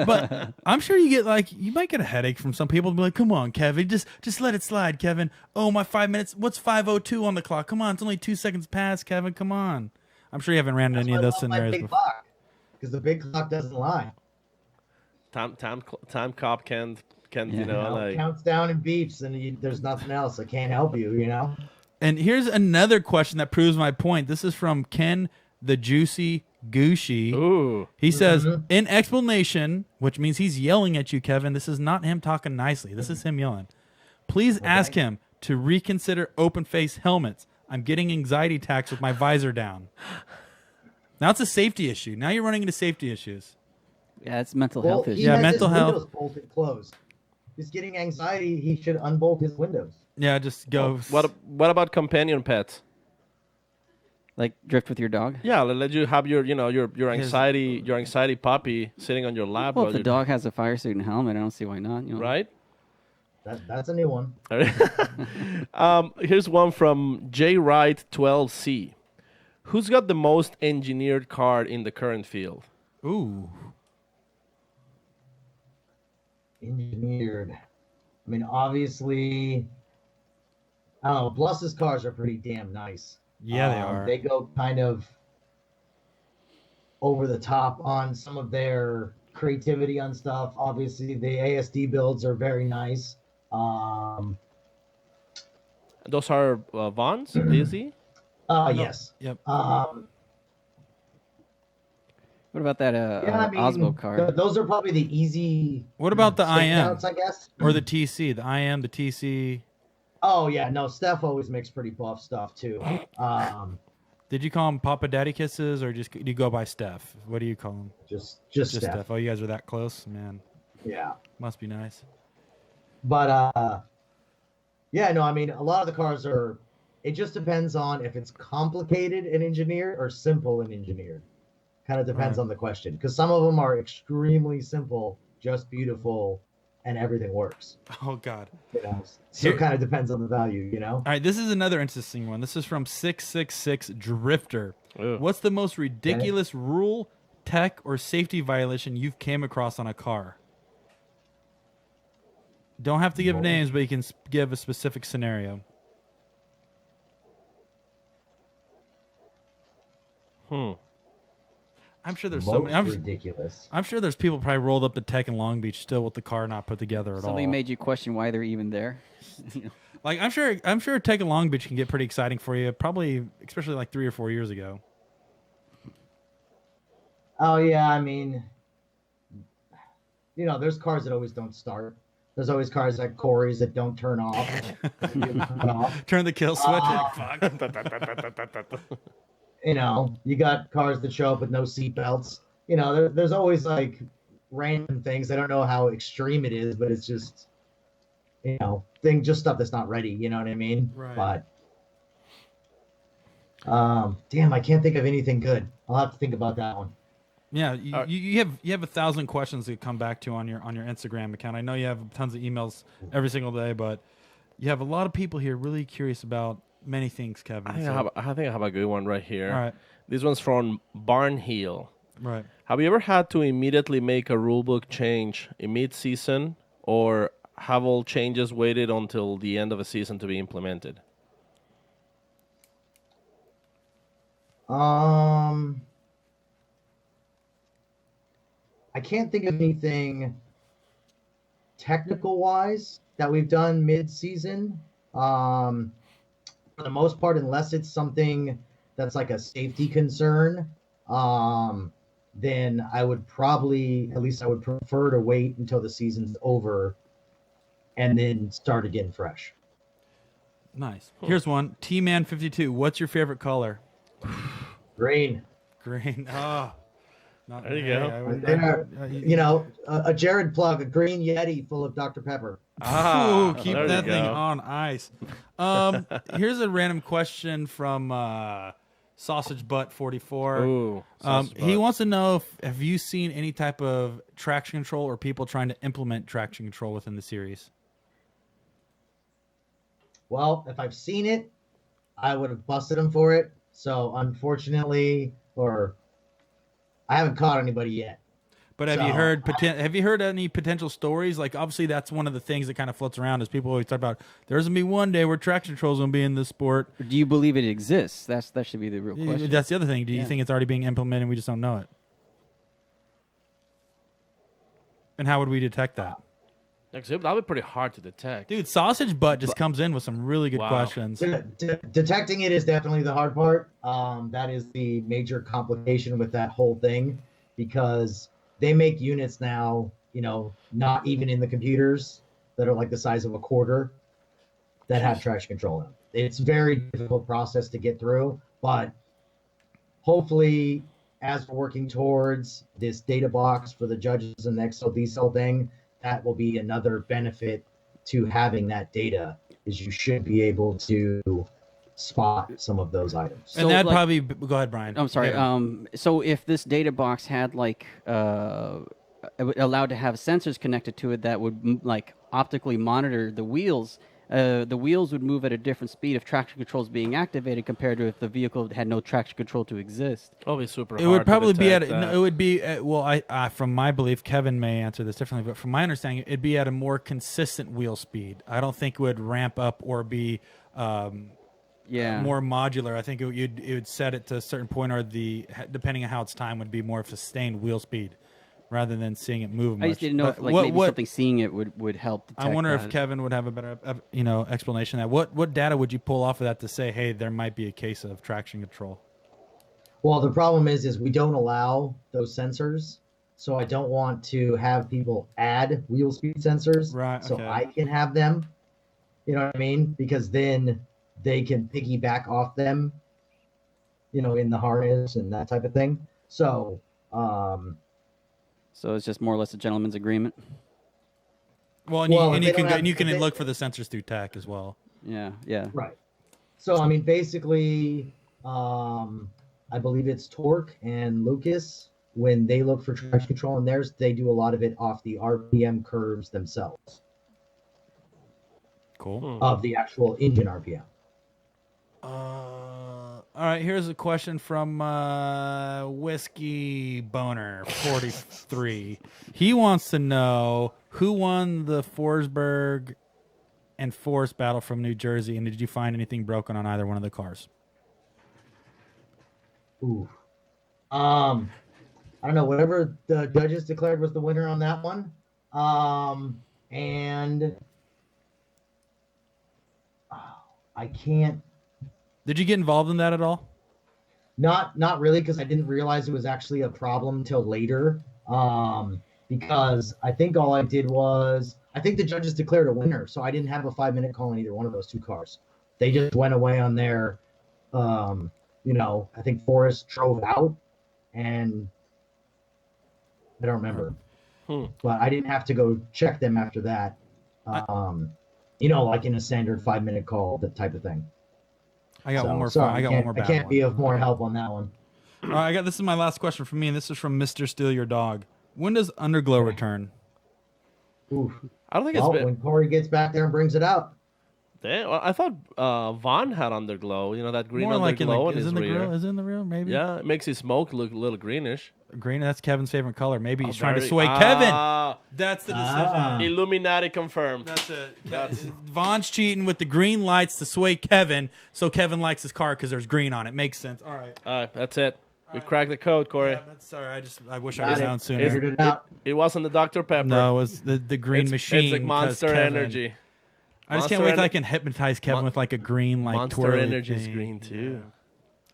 But I'm sure you might get a headache from some people to be like, come on, Kevin, just let it slide, Kevin. Oh, my 5 minutes. What's 5:02 on the clock? Come on, it's only 2 seconds past, Kevin. Come on. I'm sure you haven't ran into any of those scenarios before. Because the big clock doesn't lie. Time cop can't like. Counts down and beeps, and there's nothing else. I can't help you. And here's another question that proves my point. This is from Ken the Juicy Gucci. Ooh. He says, in explanation, which means he's yelling at you, Kevin. This is not him talking nicely. This is him yelling. Please ask him to reconsider open face helmets. I'm getting anxiety attacks with my visor down. Now it's a safety issue. Now you're running into safety issues. Yeah, it's mental Well, health he issue. Yeah, has mental his health. windows bolted closed. He's getting anxiety. He should unbolt his windows. Yeah, just go. What about companion pets? Like drift with your dog. Yeah, let you have your your anxiety puppy sitting on your lap. Well, while if the you're- dog has a fire suit and helmet, I don't see why not. Right? That's a new one. Here's one from J Wright 12C. Who's got the most engineered car in the current field? Ooh. Engineered. I mean, obviously, I don't know. Bluss's cars are pretty damn nice. Yeah, they are. They go kind of over the top on some of their creativity on stuff. Obviously, the ASD builds are very nice. Those are Vons, is he? Yes. Yep. What about that Yeah, I mean, Osmo car? those are probably the easy. What about the IM standouts, I guess. or the TC? The IM, the TC. Oh yeah, no. Steph always makes pretty buff stuff too. Did you call him Papa Daddy Kisses or just do you go by Steph? What do you call him? Just Just Steph. Steph. Oh, you guys are that close, man. Yeah. Must be nice. But yeah, no, I mean a lot of the cars are it just depends on if it's complicated and engineered or simple and engineered. Kind of depends Right. on the question. Because some of them are extremely simple, just beautiful, and everything works. Oh God. You know? So Here- it kind of depends on the value, you know? All right, this is another interesting one. This is from 666 Drifter. Ew. What's the most ridiculous rule, tech, or safety violation you've came across on a car? Don't have to give names, but you can give a specific scenario. I'm sure there's so Most many. ridiculous. I'm sure there's people probably rolled up the tech in Long Beach still with the car not put together at Somebody all. made you question why they're even there. Like I'm sure tech in Long Beach can get pretty exciting for you. Probably, especially like 3 or 4 years ago. Oh yeah, I mean, you know, there's cars that always don't start. There's always cars like Corey's that don't turn off. Turn off. Turn the kill switch. You know, you got cars that show up with no seatbelts. You know, there's always like random things. I don't know how extreme it is, but it's just, you know, just stuff that's not ready. You know what I mean? Right. But, damn, I can't think of anything good. I'll have to think about that one. Yeah, you have 1,000 questions to come back to on your Instagram account. I know you have tons of emails every single day, but you have a lot of people here really curious about many things, Kevin. I think So- I have a good one right here. All right. This one's from Barnhill. Right. Have you ever had to immediately make a rulebook change in mid-season, or have all changes waited until the end of a season to be implemented? I can't think of anything technical wise that we've done mid-season. For the most part, unless it's something that's like a safety concern, then I would probably, at least I would prefer to wait until the season's over and then start again fresh. Nice. Here's one. T-Man52. What's your favorite color? Green. Green. Oh. Not, There you go. There, you know, a Jared plug, a green Yeti full of Dr. Pepper. Ooh, keep there that you thing go. on ice. Here's a random question from Sausage Butt 44. Ooh, He wants to know if have you seen any type of traction control or people trying to implement traction control within the series? Well, if I've seen it, I would have busted him for it. So unfortunately, or I haven't caught anybody yet. But have you So, heard any potential stories? Like obviously that's one of the things that kind of floats around is people always talk about there's gonna be one day where traction control is gonna be in this sport. Or do you believe it exists? That should be the real question. That's the other thing. Do you Yeah. think it's already being implemented and we just don't know it? And how would we detect that? That would be pretty hard to detect. Dude, Sausage Butt just comes in with some really good Wow. questions. Detecting it is definitely the hard part. That is the major complication with that whole thing, because they make units now, not even in the computers, that are like the size of a quarter, that have traction control in them. It's a very difficult process to get through, but hopefully, as we're working towards this data box for the judges and the XLD cell thing, that will be another benefit to having that data, is you should be able to spot some of those items. And So, that'd like- probably go ahead, Brian. I'm sorry. Yeah. So if this data box had allowed to have sensors connected to it that would optically monitor the wheels would move at a different speed if traction control is being activated compared to if the vehicle had no traction control to exist. It'll be super It hard. would probably to be at detect that. it would be well, I from my belief, Kevin may answer this differently, but from my understanding, it'd be at a more consistent wheel speed. I don't think it would ramp up or be Yeah. more modular. I think it would set it to a certain point, or depending on how it's timed, would be more sustained wheel speed rather than seeing it move much. I just didn't know But if maybe something seeing it would help detect I wonder if that. Kevin would have a better explanation of that. What data would you pull off of that to say, hey, there might be a case of traction control? Well, the problem is we don't allow those sensors, so I don't want to have people add wheel speed sensors, Right, so okay. I can have them. You know what I mean? Because then they can piggyback off them, in the harness and that type of thing. So, So it's just more or less a gentleman's agreement. Well, and Well, if you they can don't go, have- and you can if they- look for the sensors through TAC as well. Yeah. Yeah. right. So, I mean, basically, I believe it's Torque and Lucas, when they look for traction control in theirs, they do a lot of it off the RPM curves themselves, Cool. of the actual engine RPM. All right, here's a question from Whiskey Boner 43. He wants to know who won the Forsberg and Forest battle from New Jersey, and did you find anything broken on either one of the cars? Ooh. I don't know, whatever the judges declared was the winner on that one. And I can't, Did you get involved in that at all? not really, because I didn't realize it was actually a problem till later. Because I think all I did was, I think the judges declared a winner, so I didn't have a 5-minute call on either one of those two cars. They just went away on their, I think Forrest drove out, and I don't remember. But I didn't have to go check them after that. Like in a standard 5-minute call, that type of thing. I got one more. Sorry, I got one more. I bad can't one. be of more help on that one. All right, this is my last question from me, and this is from Mr. Steal Your Dog. When does Underglow return? Oof. I don't think Well, it's been. when Corey gets back there and brings it out. Damn, I thought Vaughn had underglow. That green More like underglow in is his in the rear. grill? Is it in the rear? Maybe. Yeah, it makes his smoke look a little greenish. Green. That's Kevin's favorite color. Maybe he's Oh, trying to very- sway Kevin. Ah, That's the decision. Ah. Illuminati confirmed. That's it. Vaughn's cheating with the green lights to sway Kevin, so Kevin likes his car because there's green on it. Makes sense. All right. All right, that's it. We cracked the code, Corey. Yeah, that's sorry. I wish I Got was it. down sooner. Figured it out. It wasn't the Dr. Pepper. No, it was the green it's, machine. It's like 'cause Monster Kevin- Energy. I just can't Monster wait till I Ener- can hypnotize Kevin Mon- with like a green like Monster twirly Energy is thing. green too.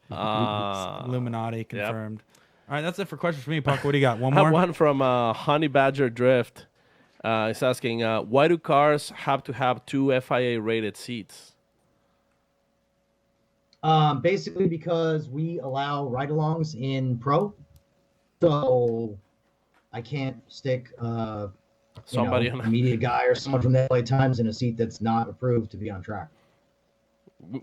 Illuminati confirmed. All right, that's it for questions for me, Puck. What do you got? One I have more. one from Honey Badger Drift. It's asking, why do cars have to have 2 FIA rated seats? Basically because we allow ride-alongs in Pro, so I can't stick Somebody a on media guy or someone from the LA Times in a seat that's not approved to be on track.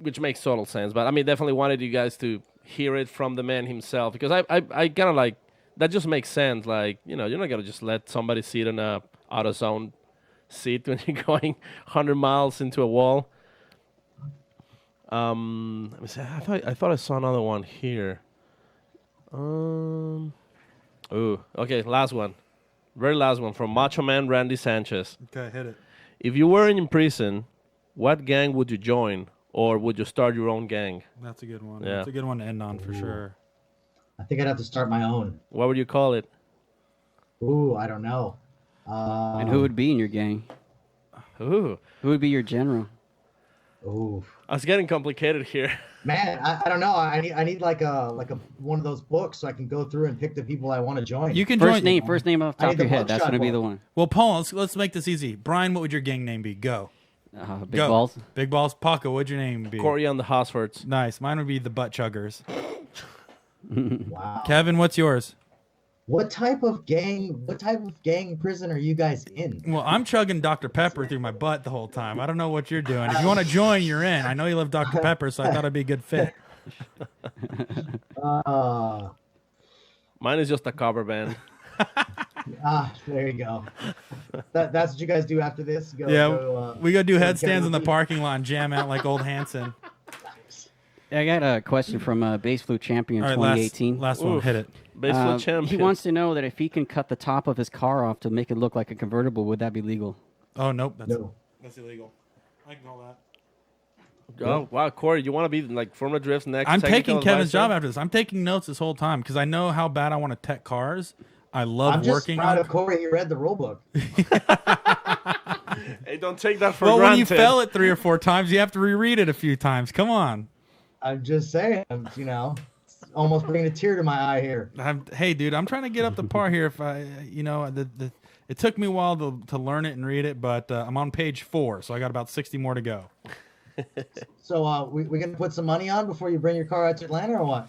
which makes total sense. But I mean, definitely wanted you guys to hear it from the man himself, because I kind of like that. Just makes sense. Like, you're not gonna just let somebody sit in a AutoZone seat when you're going 100 miles into a wall. Let me see. I thought I saw another one here. Ooh, okay, last one. Very last one from Macho Man Randy Sanchez. Okay, hit it. If you were in prison, what gang would you join? Or would you start your own gang? That's a good one. Yeah. That's a good one to end on for sure. I think I'd have to start my own. What would you call it? Ooh, I don't know. And who would be in your gang? Ooh, Who would be your general? Ooh. it's getting complicated here. Man, I don't know. I need like a one of those books so I can go through and pick the people I want to join. You can First join. name off the I top need of your the head. That's mugshot going to be the book. one. Well, Paul, let's make this easy. Brian, what would your gang name be? Go. Big Go. balls. Big balls. Paco, what'd your name be? Corey on the Hosfords. Nice. Mine would be the Butt Chuggers. Wow. Kevin, what's yours? What type of gang prison are you guys in? Well, I'm chugging Dr. Pepper through my butt the whole time. I don't know what you're doing. If you want to join, you're in. I know you love Dr. Pepper, so I thought it'd be a good fit. Uh, Mine is just a cover band. there you go. That's what you guys do after this. We go do go headstands in the karaoke. parking lot and jam out like old Hanson. I got a question from Base Flu Champion All right, 2018. last one. Oof. Hit it. Baseball He champion. wants to know that if he can cut the top of his car off to make it look like a convertible, would that be legal? Oh, nope. No. That's illegal. I can call that. Oh wow, Corey, you want to be like Formula Drift's next? I'm technical taking Kevin's advisor? job after this. I'm taking notes this whole time because I know how bad I want to tech cars. I love I'm just working proud on. of Corey. He read the rule book. Hey, don't take that for Well, granted. when you fail it 3 or 4 times, you have to reread it a few times. Come on. I'm just saying. It's almost bringing a tear to my eye here. Hey, dude, I'm trying to get up to par here. If I, it took me a while to learn it and read it, but I'm on page 4, so I got about 60 more to go. So we gonna put some money on before you bring your car out to Atlanta or what?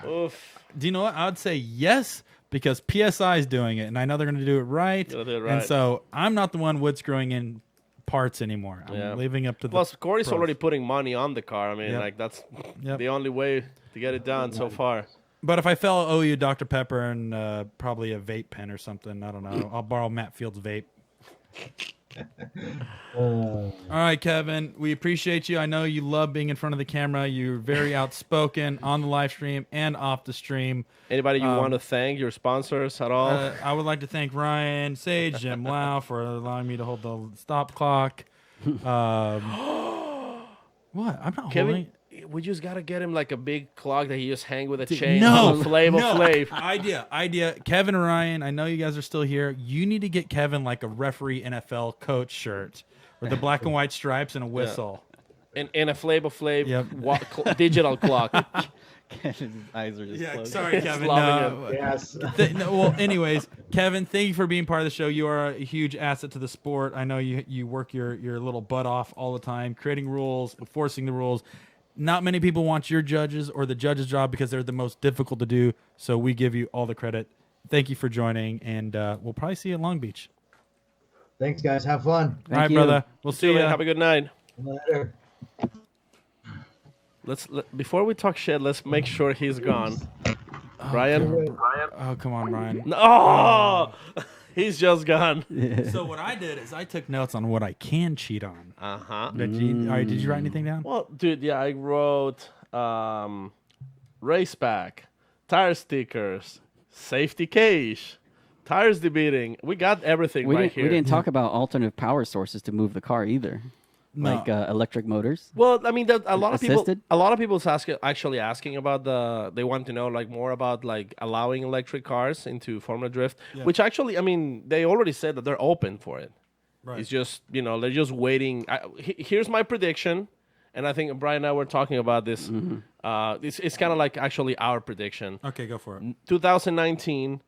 Oof. Do you know what? I would say yes because PSI is doing it, and I know they're going to do it right. They'll do it And right. so I'm not the one wood screwing in parts anymore. I'm Yeah. leaving up to the. Plus, Corey's pros. already putting money on the car. I mean, Yep. like that's Yep. the only way to get it done so far. But if I fail, I'll owe you Dr. Pepper and probably a vape pen or something. I don't know. I'll borrow Matt Field's vape. All right, Kevin, we appreciate you. I know you love being in front of the camera. You're very outspoken on the live stream and off the stream. Anybody you want to thank, your sponsors at all? I would like to thank Ryan Sage, Jim Lau for allowing me to hold the stop clock. What? I'm not holding. We just gotta get him like a big clock that he just hang with a chain. No, Flav of Flav. idea. Kevin and Ryan, I know you guys are still here. You need to get Kevin like a referee NFL coach shirt with the black and white stripes and a whistle. In a Flav of Flav Yep. digital clock. Kevin's eyes are just Yeah, closed. sorry, Kevin. loving No. Yes. Well, anyways, Kevin, thank you for being part of the show. You are a huge asset to the sport. I know you work your little butt off all the time, creating rules, enforcing the rules. Not many people want your judges or the judge's job because they're the most difficult to do. So we give you all the credit. Thank you for joining, and we'll probably see you at Long Beach. Thanks, guys. Have fun. All right, you. brother. We'll see you. Have a good night. Later. Before we talk shit, let's make sure he's gone. Brian? Oh, come on, Ryan. No! He's just gone. So what I did is I took notes on what I can cheat on. Uh-huh. All right, did you write anything down? Well, dude, yeah, I wrote race pack, tire stickers, safety cage, tires debeating. We got everything We right didn't, here. we didn't talk about alternative power sources to move the car either, No. like electric motors. Well, I mean, a lot of people, Assisted? a lot of people's actually asking about they want to know like more about like allowing electric cars into Formula Drift, which actually, I mean, they already said that they're open for it. Right. It's just they're just waiting. Here's my prediction, and I think Brian and I were talking about this. It's kind of like actually our prediction. Okay, go for it. 2019,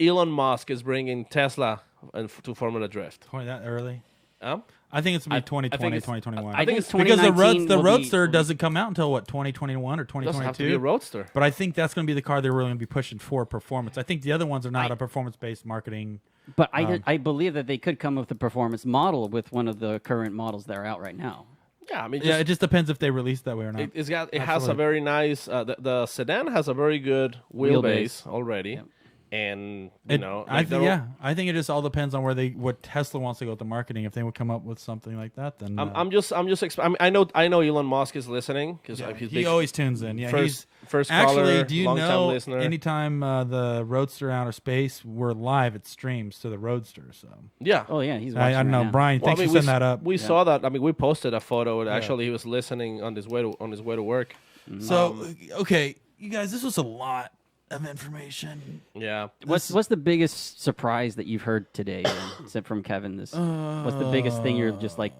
Elon Musk is bringing Tesla to Formula Drift. Point that early. Huh? I think it's going to be I 2020, think 2021. I think it's because the 2019 will be- Roadster doesn't come out until what, 2021 or It doesn't have to be 2022? a Roadster. But I think that's going to be the car they're really going to be pushing for performance. I think the other ones are not a performance-based marketing. But I believe that they could come with a performance model with one of the current models that are out right now. Yeah, I mean, Yeah, it just depends if they release that way or not. it has a Absolutely. very nice. The sedan has a very good wheelbase already, Yep. and I think it just all depends on what Tesla wants to go with the marketing. If they would come up with something like that, then I'm just I know Elon Musk is listening because he always tunes in. Yeah, first he's caller, actually. Do you long-time know? listener. Anytime the Roadster Outer Space, we're live. It streams to the Roadster. So yeah. Oh yeah, he's watching I don't know, right now. Brian. Well, Thanks I mean, for setting that up. We saw that. I mean, we posted a photo. Actually, he was listening on his way to work. So okay, you guys, this was a lot. of information. Yeah. What's the biggest surprise that you've heard today, then, except from Kevin? What's the biggest thing you're just like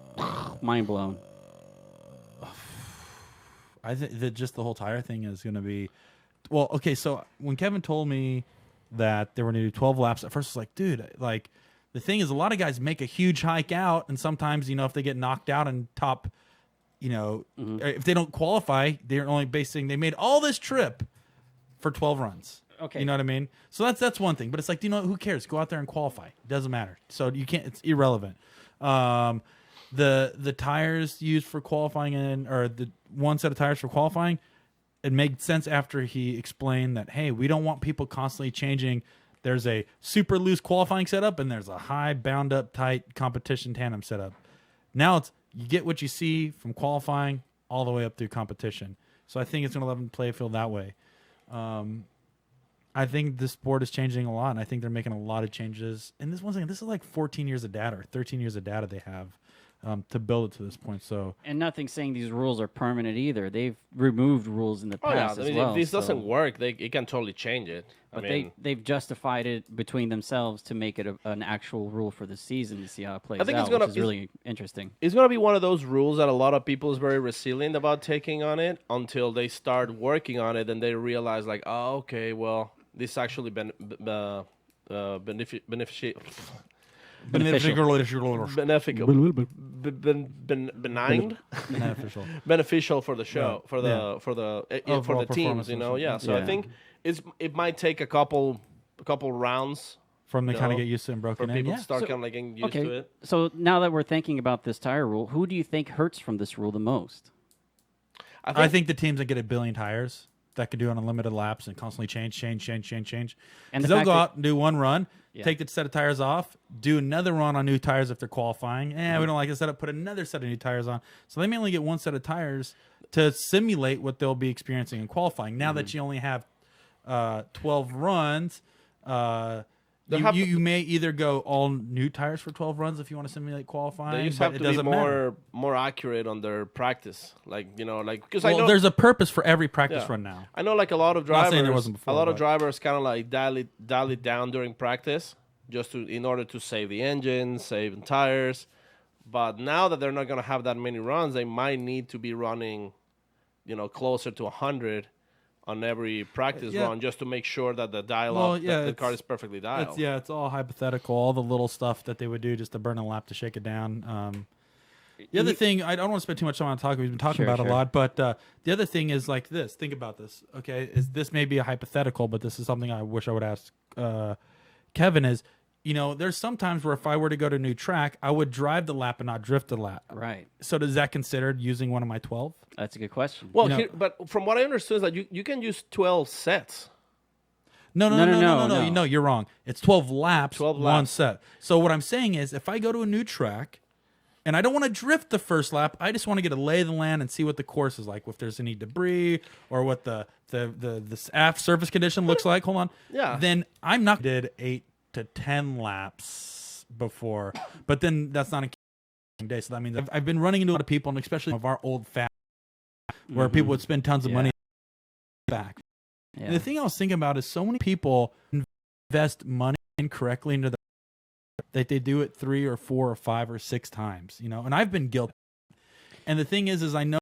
mind blown? I think that just the whole tire thing is going to be, well, okay. So when Kevin told me that they were going to do 12 laps, at first I was like, dude, like the thing is, a lot of guys make a huge hike out, and sometimes if they get knocked out in top, if they don't qualify, they're only they made all this trip for 12 runs. Okay. You know what I mean? So that's one thing. But it's like, who cares? Go out there and qualify. It doesn't matter. So you can't. It's irrelevant. The tires used for qualifying or the one set of tires for qualifying, it made sense after he explained that, hey, we don't want people constantly changing. There's a super loose qualifying setup and there's a high bound up tight competition tandem setup. Now it's you get what you see from qualifying all the way up through competition. So I think it's going to let them play a field that way. I think the sport is changing a lot, and I think they're making a lot of changes. And this is like 14 years of data or 13 years of data they have to build it to this point. So, and nothing's saying these rules are permanent either. They've removed rules in the past as well. If this doesn't work, it can totally change it. But they've justified it between themselves to make it an actual rule for the season to see how it plays out, which is really interesting. It's going to be one of those rules that a lot of people is very resilient about taking on it until they start working on it and they realize like, oh, okay, well, this actually beneficial. Beneficial for the show, for the teams, So I think it might take a couple rounds from the kind of get used to and broken for people in. to start kind of like getting used to it. So now that we're thinking about this tire rule, who do you think hurts from this rule the most? I think the teams that get 1 billion tires that can do on unlimited laps and constantly change. And they'll go out and do one run, take the set of tires off, do another run on new tires if they're qualifying. We don't like the setup, put another set of new tires on. So they may only get one set of tires to simulate what they'll be experiencing in qualifying. Now that you only have 12 runs, you may either go all new tires for 12 runs if you want to simulate qualifying. They just have to be more accurate on their practice, because I know there's a purpose for every practice run now. I know, like a lot of drivers, there wasn't before, drivers kind of like dial it down during practice, just in order to save the engine, save the tires. But now that they're not going to have that many runs, they might need to be running, closer to 100. On every practice run, just to make sure that the the car is perfectly dialed. It's all hypothetical. All the little stuff that they would do just to burn a lap to shake it down. The other thing, I don't want to spend too much time on talking. We've been talking about a lot, but the other thing is like this. Think about this. Okay, this may be a hypothetical, but this is something I wish I would ask Kevin. Is there's sometimes where if I were to go to a new track, I would drive the lap and not drift the lap. Right. So does that considered using one of my 12? That's a good question. Well, but from what I understood is that you can use 12 sets. No, you're wrong. It's 12 laps, one set. So what I'm saying is if I go to a new track and I don't want to drift the first lap, I just want to get a lay of the land and see what the course is like, if there's any debris or what the aft surface condition looks like. Hold on. Yeah. Then I'm not did 8 to 10 laps before, but then that's not a day. So that means I've been running into a lot of people, and especially of our old fat, where people would spend tons of money back. Yeah. And the thing I was thinking about is so many people invest money incorrectly into that they do it 3 or 4 or 5 or 6 times, and I've been guilty. And the thing is I know